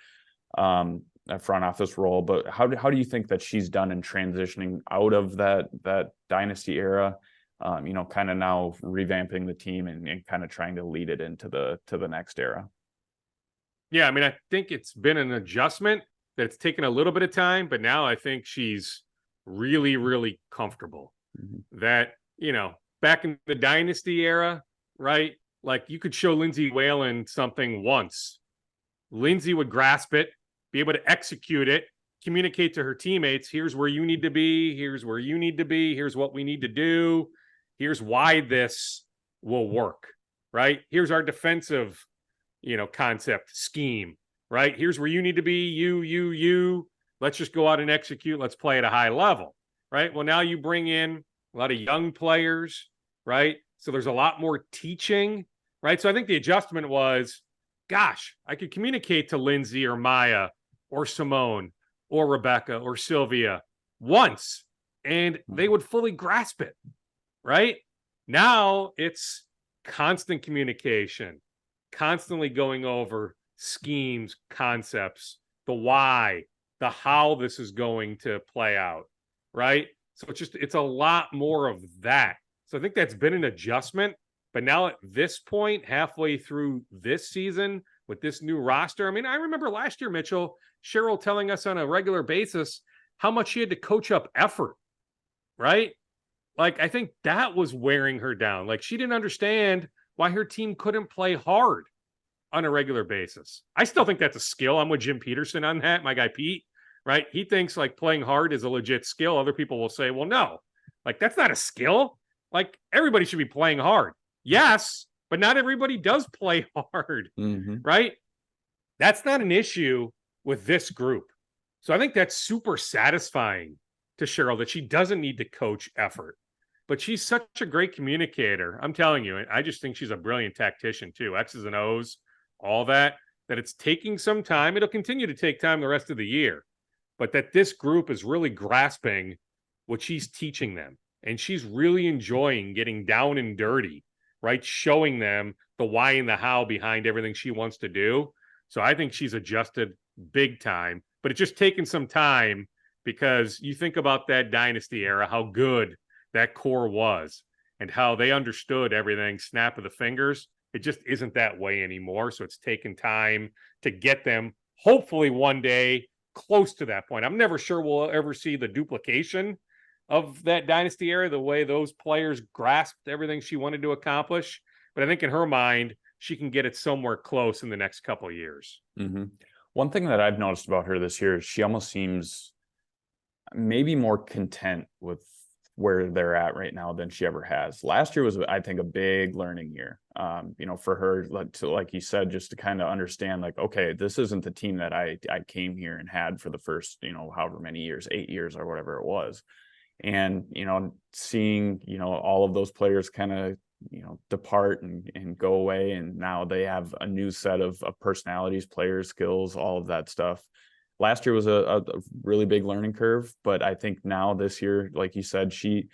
[SPEAKER 1] a front office role. But how do you think that she's done in transitioning out of that dynasty era? Kind of now revamping the team and kind of trying to lead it into the next era.
[SPEAKER 2] Yeah, I mean, I think it's been an adjustment that's taken a little bit of time, but now I think she's really, really comfortable. That, back in the dynasty era, right? Like, you could show Lindsay Whalen something once. Lindsay would grasp it, be able to execute it, communicate to her teammates, here's where you need to be, here's where you need to be, here's what we need to do, here's why this will work, right? Here's our defensive, concept, scheme, right? Here's where you need to be, you. Let's just go out and execute. Let's play at a high level, right? Well, now you bring in a lot of young players, right? So there's a lot more teaching, right? So I think the adjustment was, gosh, I could communicate to Lindsay or Maya or Simone or Rebecca or Sylvia once, and they would fully grasp it, right? Now it's constant communication, constantly going over schemes, concepts, the why, the how this is going to play out, right? So it's a lot more of that. So I think that's been an adjustment. But now at this point, halfway through this season with this new roster, I mean, I remember last year, Mitchell, Cheryl telling us on a regular basis how much she had to coach up effort, right? Like, I think that was wearing her down. Like, she didn't understand why her team couldn't play hard on a regular basis. I still think that's a skill. I'm with Jim Peterson on that, my guy Pete, right? He thinks like playing hard is a legit skill. Other people will say, well, no, like that's not a skill. Like, everybody should be playing hard. Yes, but not everybody does play hard, right? That's not an issue with this group. So I think that's super satisfying to Cheryl, that she doesn't need to coach effort, but she's such a great communicator. I'm telling you, I just think she's a brilliant tactician too. X's and O's, all that it's taking some time. It'll continue to take time the rest of the year, but that this group is really grasping what she's teaching them. And she's really enjoying getting down and dirty, right? Showing them the why and the how behind everything she wants to do. So I think she's adjusted big time, but it's just taken some time because you think about that dynasty era, how good that core was and how they understood everything, snap of the fingers. It just isn't that way anymore. So it's taken time to get them, hopefully one day, close to that point. I'm never sure we'll ever see the duplication of that dynasty era, the way those players grasped everything she wanted to accomplish. But I think in her mind, she can get it somewhere close in the next couple of years.
[SPEAKER 1] Mm-hmm. One thing that I've noticed about her this year is she almost seems maybe more content with where they're at right now than she ever has. Last year was, I think, a big learning year, for her to, like you said, just to kind of understand, like, okay, this isn't the team that I came here and had for the first, however many years, 8 years or whatever it was. And, seeing, all of those players kind of, depart and go away. And now they have a new set of personalities, players, skills, all of that stuff. Last year was a really big learning curve, but I think now this year, like you said, she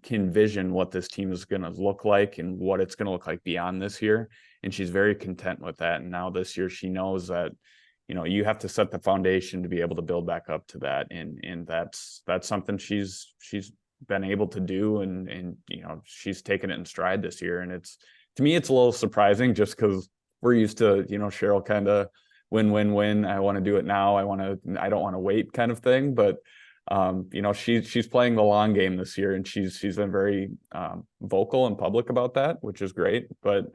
[SPEAKER 1] can vision what this team is going to look like and what it's going to look like beyond this year. And she's very content with that. And now this year, she knows that, you have to set the foundation to be able to build back up to that. And that's something she's been able to do. And she's taken it in stride this year. And to me, it's a little surprising just because we're used to, Cheryl kind of win. I want to do it now. I don't want to wait kind of thing. But, she's playing the long game this year, and she's been very vocal and public about that, which is great. But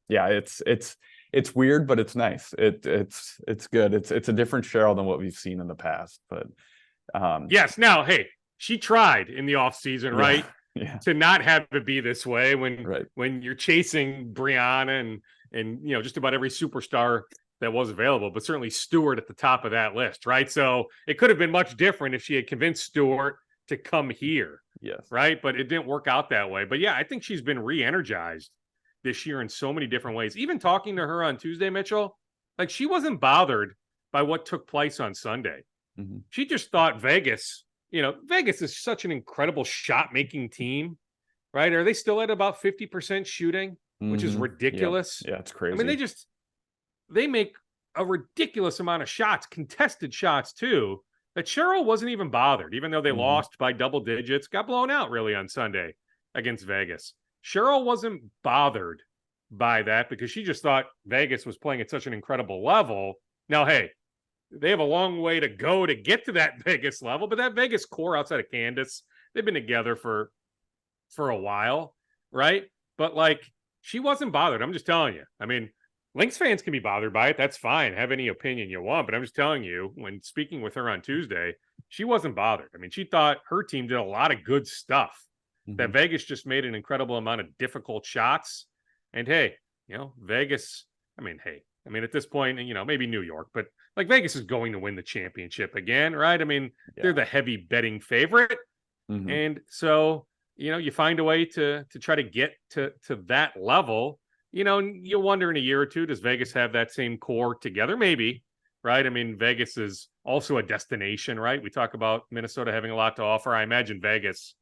[SPEAKER 1] yeah, it's weird, but it's nice. It's good. It's a different Cheryl than what we've seen in the past. But
[SPEAKER 2] yes. Now, hey, she tried in the off season, right?
[SPEAKER 1] Yeah.
[SPEAKER 2] To not have it be this way
[SPEAKER 1] Right.
[SPEAKER 2] when you're chasing Brianna and just about every superstar that was available, but certainly Stewart at the top of that list, right? So it could have been much different if she had convinced Stewart to come here.
[SPEAKER 1] Yes.
[SPEAKER 2] Right. But it didn't work out that way. But yeah, I think she's been re-energized this year in so many different ways. Even talking to her on Tuesday, Mitchell, like she wasn't bothered by what took place on Sunday.
[SPEAKER 1] Mm-hmm.
[SPEAKER 2] She just thought Vegas is such an incredible shot-making team, right? Are they still at about 50% shooting, which is ridiculous?
[SPEAKER 1] Yeah, it's crazy.
[SPEAKER 2] I mean, they make a ridiculous amount of shots, contested shots too, that Cheryl wasn't even bothered, even though they lost by double digits, got blown out really on Sunday against Vegas. Cheryl wasn't bothered by that because she just thought Vegas was playing at such an incredible level. Now, hey, they have a long way to go to get to that Vegas level, but that Vegas core outside of Candace, they've been together for a while, right? But like, she wasn't bothered. I'm just telling you. I mean, Lynx fans can be bothered by it. That's fine. Have any opinion you want. But I'm just telling you, when speaking with her on Tuesday, she wasn't bothered. I mean, she thought her team did a lot of good stuff. That Vegas just made an incredible amount of difficult shots. And hey, Vegas, at this point, maybe New York, but like Vegas is going to win the championship again, right? I mean, they're the heavy betting favorite. And so, you find a way to try to get to that level. You'll wonder in a year or two, does Vegas have that same core together? Maybe, right? I mean, Vegas is also a destination, right? We talk about Minnesota having a lot to offer. I imagine Vegas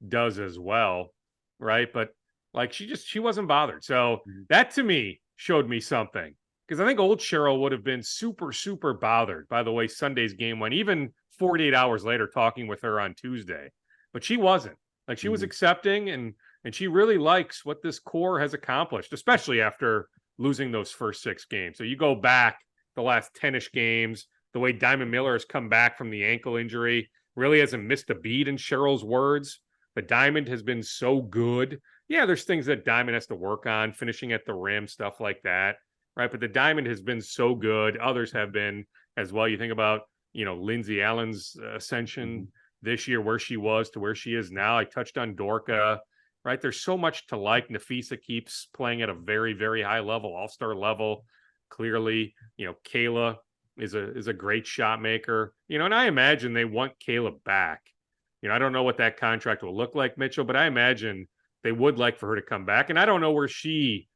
[SPEAKER 2] does as well, right? But like, she wasn't bothered. So that to me showed me something, because I think old Cheryl would have been super, super bothered by the way Sunday's game went, even 48 hours later talking with her on Tuesday. But she wasn't. Like, she was accepting, and she really likes what this core has accomplished, especially after losing those first 6 games. So you go back the last 10-ish games, the way Diamond Miller has come back from the ankle injury, really hasn't missed a beat in Cheryl's words. But Diamond has been so good. Yeah, there's things that Diamond has to work on, finishing at the rim, stuff like that, right? But the Diamond has been so good. Others have been as well. You think about, Lindsay Allen's ascension this year, where she was to where she is now. I touched on Dorka, right? There's so much to like. Nafisa keeps playing at a very, very high level, all-star level. Clearly, Kayla is a great shot maker, and I imagine they want Kayla back. I don't know what that contract will look like, Mitchell, but I imagine they would like for her to come back. And I don't know where she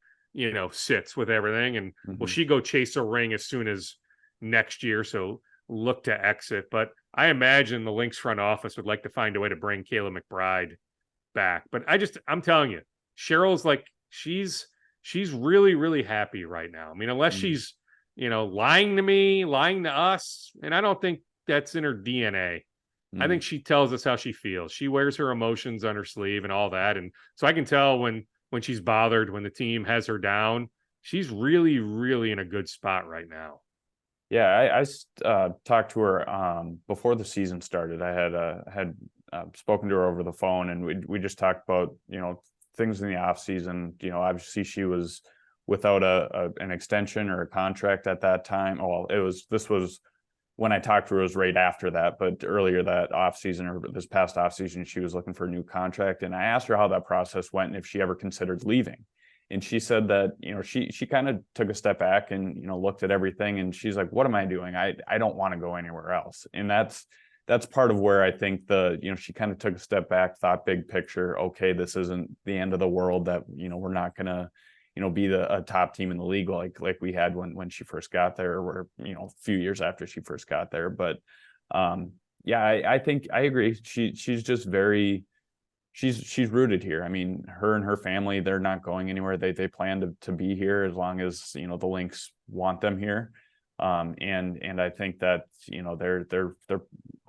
[SPEAKER 2] sits with everything. And will she go chase a ring as soon as next year? So look to exit. But I imagine the Lynx front office would like to find a way to bring Kayla McBride back. But I'm telling you, Cheryl's like, she's really, really happy right now. I mean, unless she's, lying to me, lying to us. And I don't think that's in her DNA. I think she tells us how she feels. She wears her emotions on her sleeve and all that. And so I can tell when she's bothered, when the team has her down, she's really, really in a good spot right now.
[SPEAKER 1] Yeah, I talked to her before the season started. I had spoken to her over the phone, and we just talked about things in the off season. Obviously she was without an extension or a contract at that time. Well, this was when I talked to her, it was right after that, but earlier that off season, or this past off season, she was looking for a new contract, and I asked her how that process went and if she ever considered leaving. And she said that, she kind of took a step back and, looked at everything, and she's like, what am I doing? I don't want to go anywhere else. And that's part of where I think she kind of took a step back, thought big picture. Okay, this isn't the end of the world, that, we're not going to, be a top team in the league like we had when she first got there, or, a few years after she first got there. But yeah, I think I agree. She's just very, she's rooted here. I mean, her and her family, they're not going anywhere. They plan to be here as long as, the Lynx want them here. And I think that, they're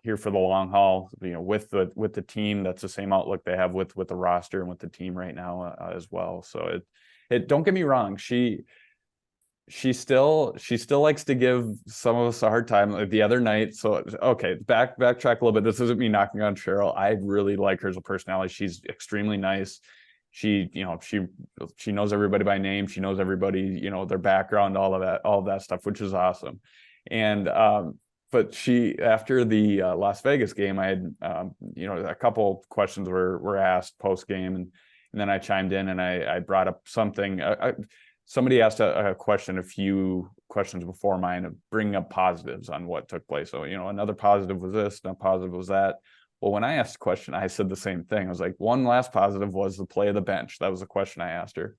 [SPEAKER 1] here for the long haul, with the team. That's the same outlook they have with the roster and with the team right now as well. So it don't get me wrong. She still likes to give some of us a hard time, like the other night. So, okay, backtrack a little bit. This isn't me knocking on Cheryl. I really like her as a personality. She's extremely nice. She knows everybody by name. She knows everybody, their background, all of that stuff, which is awesome. And, but after the Las Vegas game, I had, a couple questions were asked post game, and then I chimed in and I brought up something. Somebody asked a question, a few questions before mine, of bringing up positives on what took place. So, another positive was this, another positive was that. Well, when I asked the question, I said the same thing. I was like, one last positive was the play of the bench. That was the question I asked her.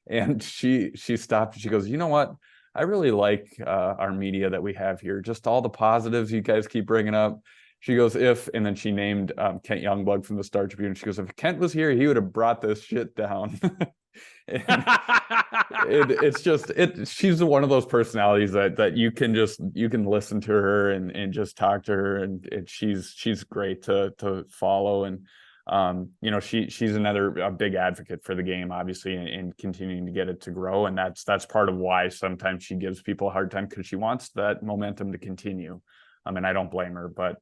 [SPEAKER 1] And she stopped and she goes, you know what? I really like our media that we have here. Just all the positives you guys keep bringing up. She goes, and then she named Kent Youngblood from the Star Tribune. She goes, if Kent was here, he would have brought this shit down. She's one of those personalities that you can listen to her and just talk to her, and she's great to follow. And she's a big advocate for the game, obviously, and continuing to get it to grow. And that's part of why sometimes she gives people a hard time, because she wants that momentum to continue. And I don't blame her, but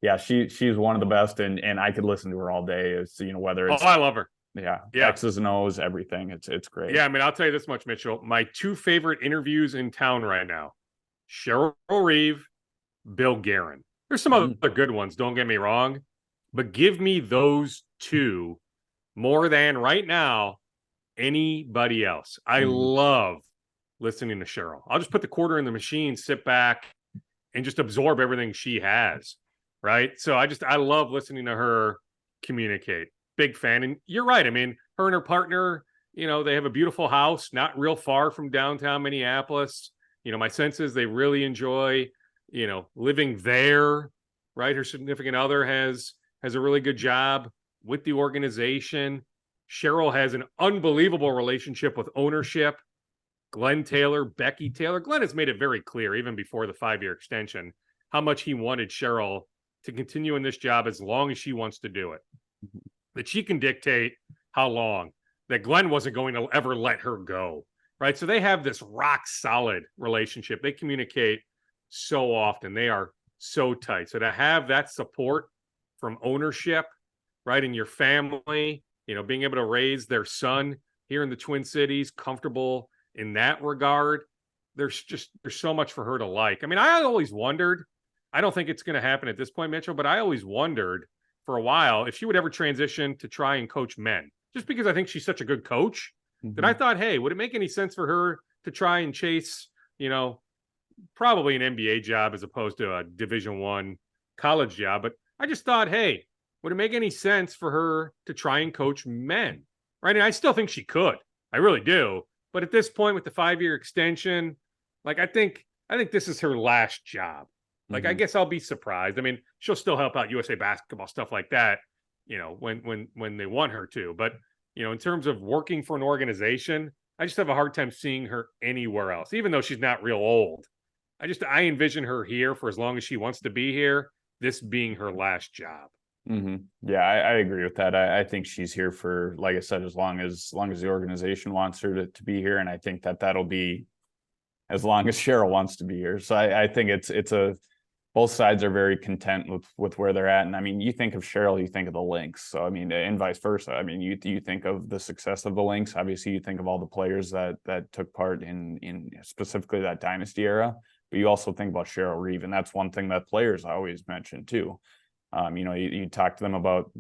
[SPEAKER 1] yeah, she's one of the best, and I could listen to her all day. It's whether it's
[SPEAKER 2] I love her.
[SPEAKER 1] Yeah, X's and O's, everything. It's great.
[SPEAKER 2] Yeah, I mean, I'll tell you this much, Mitchell. My two favorite interviews in town right now: Cheryl Reeve, Bill Guerin. There's some other good ones, don't get me wrong, but give me those two more than right now anybody else. I love listening to Cheryl. I'll just put the quarter in the machine, sit back, and just absorb everything she has. Right. So I love listening to her communicate. Big fan. And you're right. I mean, her and her partner, they have a beautiful house, not real far from downtown Minneapolis. My sense is they really enjoy, living there. Right. Her significant other has a really good job with the organization. Cheryl has an unbelievable relationship with ownership. Glenn Taylor, Becky Taylor. Glenn has made it very clear, even before the 5-year extension, how much he wanted Cheryl to continue in this job as long as she wants to do it. That she can dictate how long, that Glenn wasn't going to ever let her go, right? So they have this rock solid relationship. They communicate so often. They are so tight. So to have that support from ownership, right, in your family, being able to raise their son here in the Twin Cities, comfortable in that regard, there's so much for her to like. I mean, I always wondered, I don't think it's going to happen at this point, Mitchell, but I always wondered for a while if she would ever transition to try and coach men, just because I think she's such a good coach that I thought, hey, would it make any sense for her to try and chase, probably an NBA job as opposed to a Division I college job? But I just thought, hey, would it make any sense for her to try and coach men? Right. And I still think she could. I really do. But at this point with the 5-year extension, like I think this is her last job. Like I guess I'll be surprised. I mean, she'll still help out USA Basketball, stuff like that, when they want her to. But, in terms of working for an organization, I just have a hard time seeing her anywhere else, even though she's not real old. I envision her here for as long as she wants to be here, this being her last job.
[SPEAKER 1] Yeah, I agree with that. I think she's here for, like I said, as long as the organization wants her to be here. And I think that'll be as long as Cheryl wants to be here. So I think both sides are very content with where they're at. And I mean, you think of Cheryl, you think of the Lynx. So I mean, and vice versa. I mean, you think of the success of the Lynx. Obviously, you think of all the players that took part in specifically that dynasty era. But you also think about Cheryl Reeve, and that's one thing that players always mention too. You talk to them about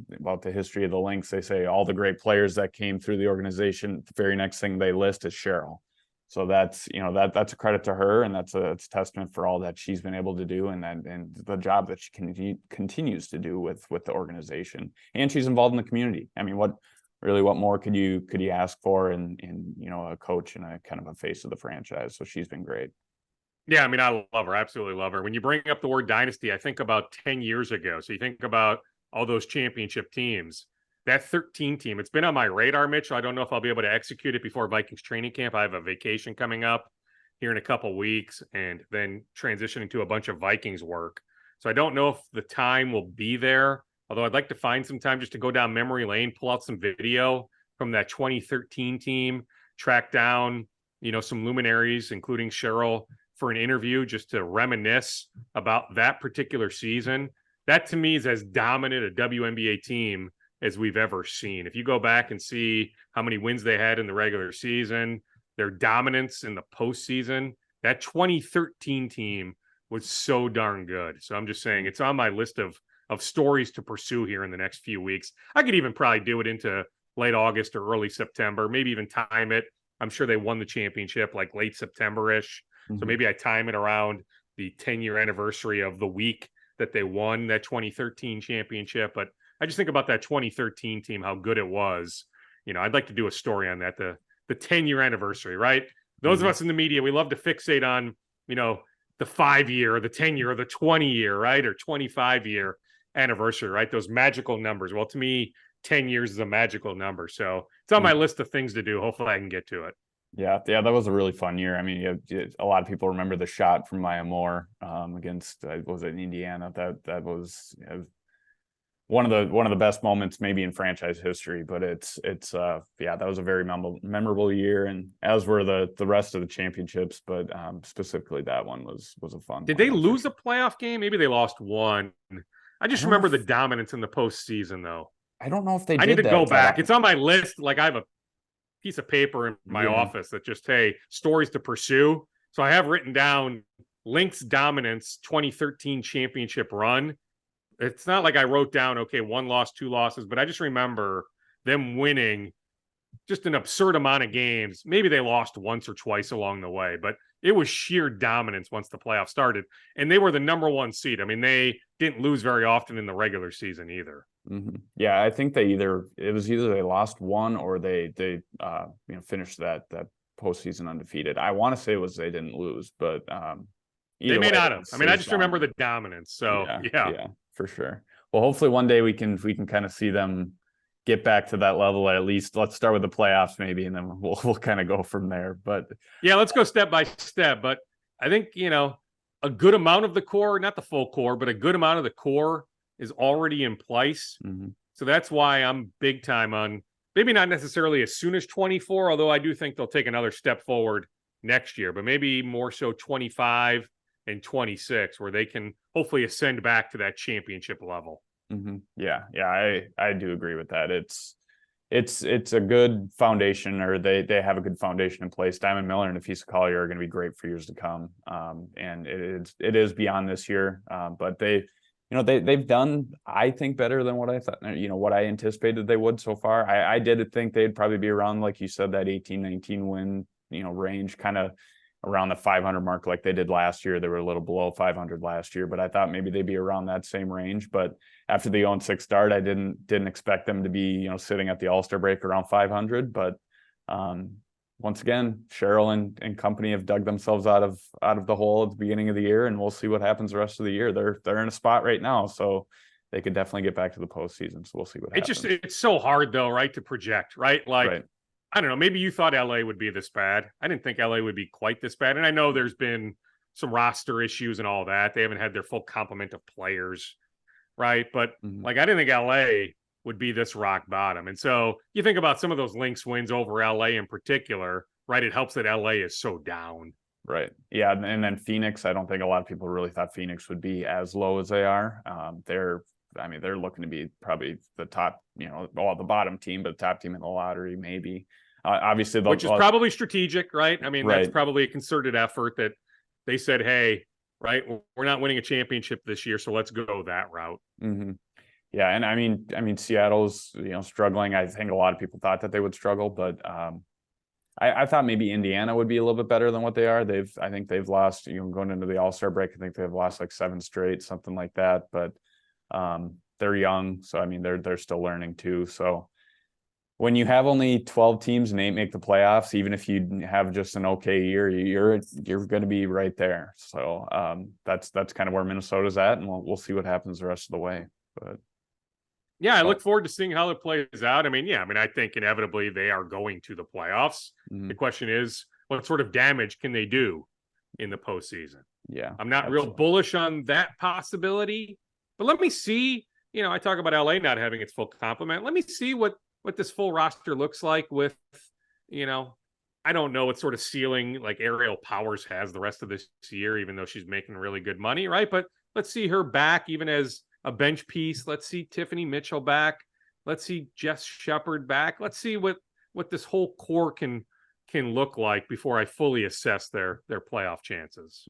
[SPEAKER 1] the history of the Lynx. They say all the great players that came through the organization. The very next thing they list is Cheryl. So that's a credit to her, and it's a testament for all that she's been able to do, and the job that she continues to do with the organization. And she's involved in the community. I mean, what more could you ask for in a coach and a kind of a face of the franchise? So she's been great.
[SPEAKER 2] Yeah, I mean, I love her. Absolutely love her. When you bring up the word dynasty, I think about 10 years ago. So you think about all those championship teams. That 13 team, it's been on my radar, Mitch. I don't know if I'll be able to execute it before Vikings training camp. I have a vacation coming up here in a couple weeks and then transitioning to a bunch of Vikings work. So I don't know if the time will be there, although I'd like to find some time just to go down memory lane, pull out some video from that 2013 team, track down, some luminaries, including Cheryl, for an interview just to reminisce about that particular season. That to me is as dominant a WNBA team as we've ever seen. If you go back and see how many wins they had in the regular season, their dominance in the postseason, that 2013 team was so darn good. So I'm just saying it's on my list of stories to pursue here in the next few weeks. I could even probably do it into late August or early September, maybe even time it. I'm sure they won the championship like late September-ish. So maybe I time it around the 10-year anniversary of the week that they won that 2013 championship. But I just think about that 2013 team, how good it was. I'd like to do a story on that, the 10-year anniversary, right? Those of us in the media, we love to fixate on, the 5-year or the 10-year or the 20-year, right? Or 25-year anniversary, right? Those magical numbers. Well, to me, 10 years is a magical number. So it's on my list of things to do. Hopefully I can get to it.
[SPEAKER 1] Yeah, that was a really fun year. I mean, a lot of people remember the shot from Maya Moore against was it Indiana? That was one of the best moments maybe in franchise history. But that was a very memorable year, and as were the rest of the championships. But specifically that one was a fun.
[SPEAKER 2] Did they lose a playoff game? Maybe they lost one. I just remember the dominance in the postseason, though.
[SPEAKER 1] I don't know if they.
[SPEAKER 2] I need to go back. It's on my list. Like I have a piece of paper in my office that just, hey, stories to pursue. So I have written down Lynx dominance 2013 championship run. It's not like I wrote down, okay, 1 loss, 2 losses, but I just remember them winning just an absurd amount of games. Maybe they lost once or twice along the way, but it was sheer dominance once the playoffs started. And they were the number 1 seed. I mean, they didn't lose very often in the regular season either.
[SPEAKER 1] Yeah, I think it was either they lost one or they finished that postseason undefeated. I want to say it was they didn't lose, but
[SPEAKER 2] they may not have. I mean, I just remember the dominance. So yeah,
[SPEAKER 1] for sure. Well, hopefully one day we can kind of see them get back to that level. At least let's start with the playoffs maybe, and then we'll kind of go from there. But
[SPEAKER 2] yeah, let's go step by step. But I think a good amount of the core, not the full core, but a good amount of the core is already in place. So that's why I'm big time on maybe not necessarily as soon as 24, although I do think they'll take another step forward next year, but maybe more so 25 and 26, where they can hopefully ascend back to that championship level.
[SPEAKER 1] Yeah, I do agree with that. It's a good foundation, or they have a good foundation in place. Diamond Miller and Afisa Collier are going to be great for years to come. And it is beyond this year, but they've done, I think, better than what I thought, what I anticipated they would so far. I did think they'd probably be around, like you said, that 18-19 win, range, kind of around the 500 mark like they did last year. They were a little below 500 last year, but I thought maybe they'd be around that same range. But after the 0-6 start, I didn't expect them to be, sitting at the All-Star break around 500. But once again, Cheryl and company have dug themselves out of the hole at the beginning of the year, and we'll see what happens the rest of the year. They're in a spot right now, so they could definitely get back to the postseason. So we'll see what happens.
[SPEAKER 2] It's so hard though, right, to project, right? Like,
[SPEAKER 1] right.
[SPEAKER 2] I don't know, maybe you thought LA would be this bad. I didn't think LA would be quite this bad. And I know there's been some roster issues and all that. They haven't had their full complement of players, right? But like, I didn't think LA would be this rock bottom. And so you think about some of those Lynx wins over LA in particular, right? It helps that LA is so down.
[SPEAKER 1] Right. Yeah. And then Phoenix, I don't think a lot of people really thought Phoenix would be as low as they are. They're looking to be probably the top, the bottom team, but the top team in the lottery, maybe. Obviously,
[SPEAKER 2] which is probably strategic, right? I mean,
[SPEAKER 1] right.
[SPEAKER 2] That's probably a concerted effort that they said, hey, right, we're not winning a championship this year, so let's go that route.
[SPEAKER 1] Yeah, and I mean, Seattle's struggling. I think a lot of people thought that they would struggle, but I thought maybe Indiana would be a little bit better than what they are. I think they've lost, going into the All-Star break, I think they've lost like 7 straight, something like that. But they're young, so I mean, they're still learning too. So when you have only 12 teams and 8 make the playoffs, even if you have just an okay year, you're going to be right there. So that's kind of where Minnesota's at, and we'll see what happens the rest of the way. But
[SPEAKER 2] yeah, I look forward to seeing how it plays out. I think inevitably they are going to the playoffs. The question is, what sort of damage can they do in the postseason?
[SPEAKER 1] Yeah,
[SPEAKER 2] I'm not real bullish on that possibility, but let me see. I talk about LA not having its full complement. Let me see what this full roster looks like with, I don't know what sort of ceiling like Ariel Powers has the rest of this year, even though she's making really good money, right? But let's see her back even as a bench piece. Let's see Tiffany Mitchell back. Let's see Jess Shepard back. Let's see what this whole core can look like before I fully assess their playoff chances.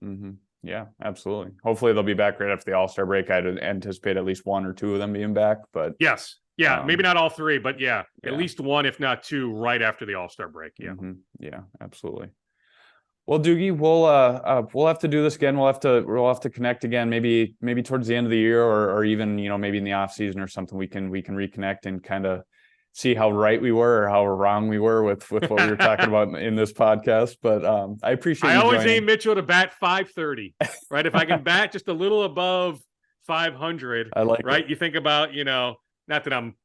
[SPEAKER 1] Yeah, absolutely. Hopefully they'll be back right after the All-Star break. I'd anticipate at least 1 or 2 of them being back, but
[SPEAKER 2] yes. Yeah, maybe not all 3, but at least 1, if not 2, right after the All-Star break. Yeah.
[SPEAKER 1] Yeah, absolutely. Well, Doogie, we'll have to do this again. We'll have to connect again, maybe towards the end of the year, or even maybe in the off season or something. We can reconnect and kind of see how right we were or how wrong we were with what we were talking about in this podcast. But I appreciate. I
[SPEAKER 2] always aim Mitchell to bat .530, right? If I can bat just a little above 500,
[SPEAKER 1] I like
[SPEAKER 2] right.
[SPEAKER 1] It.
[SPEAKER 2] You think about not that I'm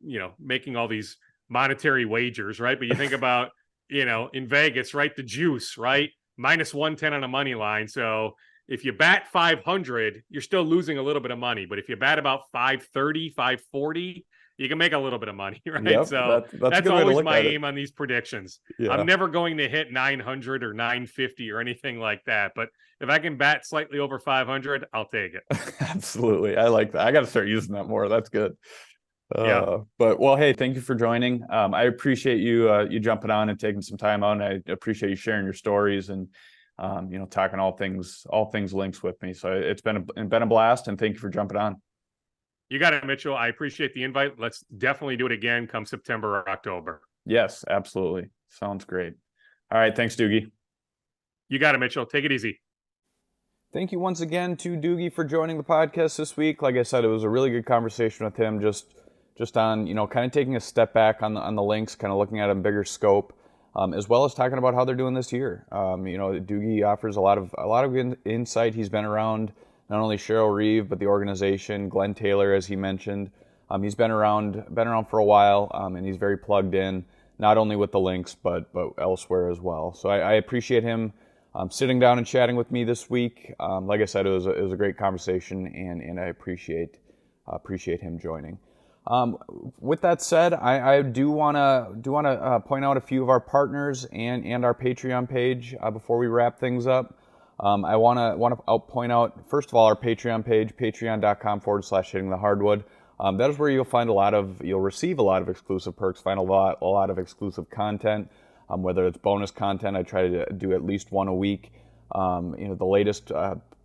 [SPEAKER 2] making all these monetary wagers, right? But you think about in Vegas, right? The juice, right? -110 on a money line. So if you bat 500, you're still losing a little bit of money. But if you bat about 530, 540, you can make a if I can bat right?
[SPEAKER 1] Yep,
[SPEAKER 2] so that's always my aim on these predictions.
[SPEAKER 1] Yeah.
[SPEAKER 2] I'm never going to hit 900 or 950 or anything like that. But if I can bat slightly over 500, I'll take it.
[SPEAKER 1] Absolutely. I like that. I got to start using that more. That's good. But hey, thank you for joining. I appreciate you jumping on and taking some time out. And I appreciate you sharing your stories and talking all things Lynx with me. So it's been a blast, and thank you for jumping on.
[SPEAKER 2] You got it, Mitchell. I appreciate the invite. Let's definitely do it again come September or October.
[SPEAKER 1] Yes, absolutely. Sounds great. All right, thanks, Doogie.
[SPEAKER 2] You got it, Mitchell. Take it easy.
[SPEAKER 1] Thank you once again to Doogie for joining the podcast this week. Like I said, it was a really good conversation with him. Just on, kind of taking a step back on the Lynx, kind of looking at a bigger scope, as well as talking about how they're doing this year. Doogie offers a lot of insight. He's been around not only Cheryl Reeve, but the organization, Glenn Taylor, as he mentioned. He's been around for a while, and he's very plugged in, not only with the Lynx, but elsewhere as well. So I appreciate him sitting down and chatting with me this week. Like I said, it was a great conversation, and I appreciate him joining. With that said, I do want to point out a few of our partners and our Patreon page before we wrap things up. I want to point out, first of all, our Patreon page, patreon.com/hittingthehardwood. That is where you'll receive a lot of exclusive perks, find a lot of exclusive content, whether it's bonus content. I try to do at least one a week. The latest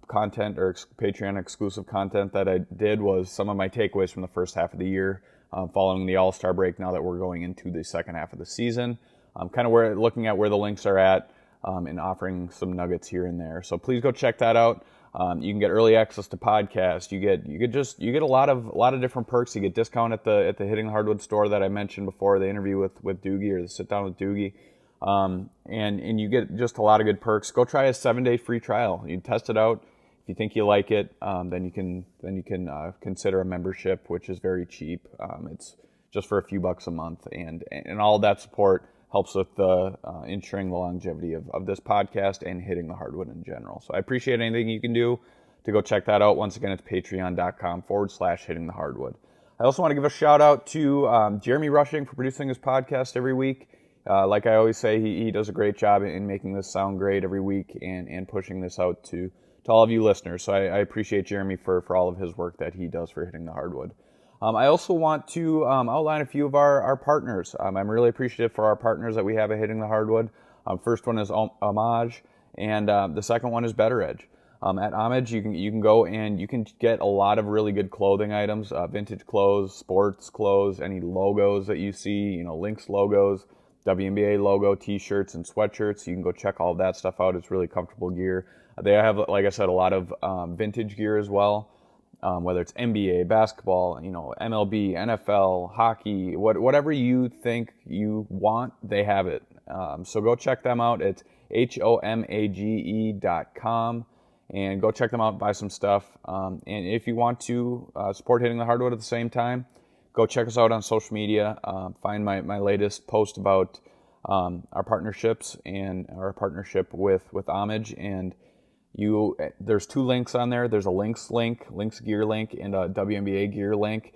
[SPEAKER 1] content or Patreon exclusive content that I did was some of my takeaways from the first half of the year, following the All-Star break. Now that we're going into the second half of the season, kind of looking at where the Lynx are at, and offering some nuggets here and there. So please go check that out. You can get early access to podcasts. You get a lot of different perks. You get discount at the Hitting the Hardwood store that I mentioned before, the interview with Doogie, or the sit down with Doogie. And you get just a lot of good perks. Go try a 7-day free trial. You test it out. If you think you like it, then you can consider a membership, which is very cheap. It's just for a few bucks a month, and all of that support helps with the ensuring the longevity of this podcast and hitting the hardwood in general. So I appreciate anything you can do to go check that out. Once again, it's patreon.com/hitting the hardwood. I also want to give a shout out to Jeremy Rushing for producing his podcast every week. Like I always say, he does a great job in making this sound great every week and pushing this out to all of you listeners. So I appreciate Jeremy for all of his work that he does for Hitting the Hardwood. I also want to outline a few of our partners. I'm really appreciative for our partners that we have at Hitting the Hardwood. First one is Homage, and the second one is Better Edge. At Homage, you can go and you can get a lot of really good clothing items, vintage clothes, sports clothes, any logos that you see, Lynx logos, WNBA logo, t-shirts and sweatshirts. You can go check all of that stuff out. It's really comfortable gear. They have, like I said, a lot of vintage gear as well. Whether it's NBA, basketball, MLB, NFL, hockey, whatever you think you want, they have it. So go check them out. It's HOMAGE.com, and go check them out, buy some stuff. And if you want to support Hitting the Hardwood at the same time, go check us out on social media. Find my latest post about our partnerships and our partnership with Homage, and there's 2 links on there. There's a Lynx gear link, and a WNBA gear link.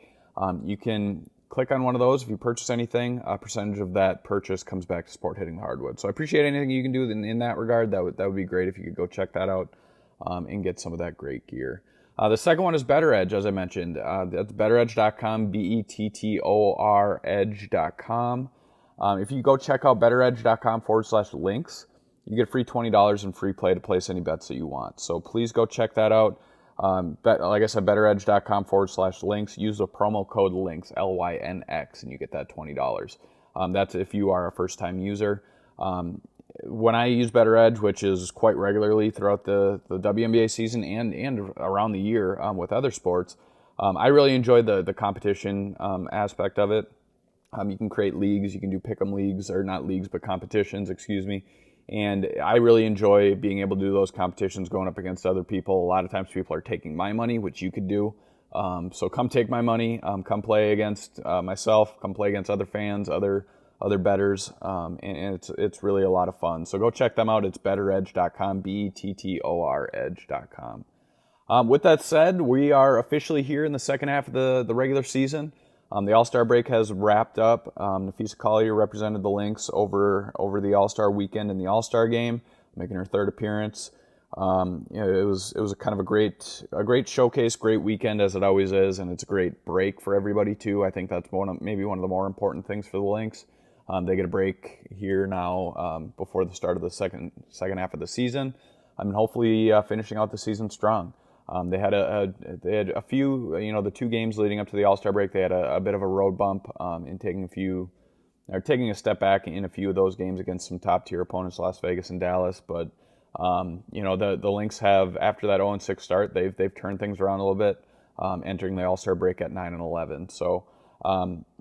[SPEAKER 1] You can click on one of those. If you purchase anything, a percentage of that purchase comes back to support Hitting the Hardwood. So I appreciate anything you can do in that regard. That would be great if you could go check that out and get some of that great gear. The second one is Better Edge, as I mentioned. That's betteredge.com, BETTOR edge.com. If you go check out betteredge.com/links, you get free $20 in free play to place any bets that you want. So please go check that out. Like I said, betteredge.com/links. Use the promo code LYNX, LYNX, and you get that $20. That's if you are a first-time user. When I use Better Edge, which is quite regularly throughout the WNBA season and around the year with other sports, I really enjoy the competition aspect of it. You can create leagues. You can do pick'em leagues, or not leagues, but competitions, excuse me. And I really enjoy being able to do those competitions, going up against other people. A lot of times people are taking my money, which you could do. So come take my money. Come play against myself. Come play against other fans, other bettors, and it's really a lot of fun. So go check them out. It's betteredge.com, BETTOR edge.com. With that said, we are officially here in the second half of the regular season. The All-Star break has wrapped up. Nafisa Collier represented the Lynx over the All-Star weekend in the All-Star game, making her 3rd appearance. It was a kind of a great showcase, great weekend, as it always is, and it's a great break for everybody too. I think that's maybe one of the more important things for the Lynx. They get a break here now before the start of the second half of the season. Hopefully finishing out the season strong. They had a few, the 2 games leading up to the All-Star break. They had a bit of a road bump in taking a step back in a few of those games against some top-tier opponents, Las Vegas and Dallas. But the Lynx have, after that 0-6 start, they've turned things around a little bit, entering the All-Star break at 9-11. So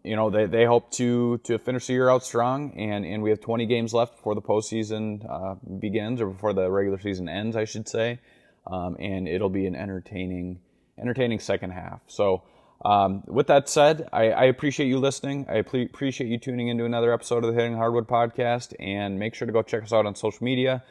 [SPEAKER 1] they hope to finish the year out strong, and we have 20 games left before the postseason begins, or before the regular season ends, I should say. And it'll be an entertaining second half. So with that said, I appreciate you listening. I appreciate you tuning into another episode of the Hitting Hardwood podcast, and make sure to go check us out on social media.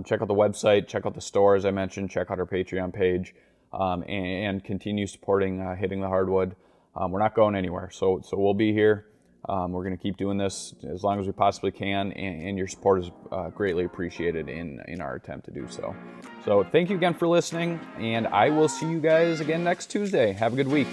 [SPEAKER 1] Check out the website, check out the store, as I mentioned, check out our Patreon page, and continue supporting Hitting the Hardwood. We're not going anywhere, so we'll be here. We're going to keep doing this as long as we possibly can, and your support is greatly appreciated in our attempt to do so. So thank you again for listening, and I will see you guys again next Tuesday. Have a good week.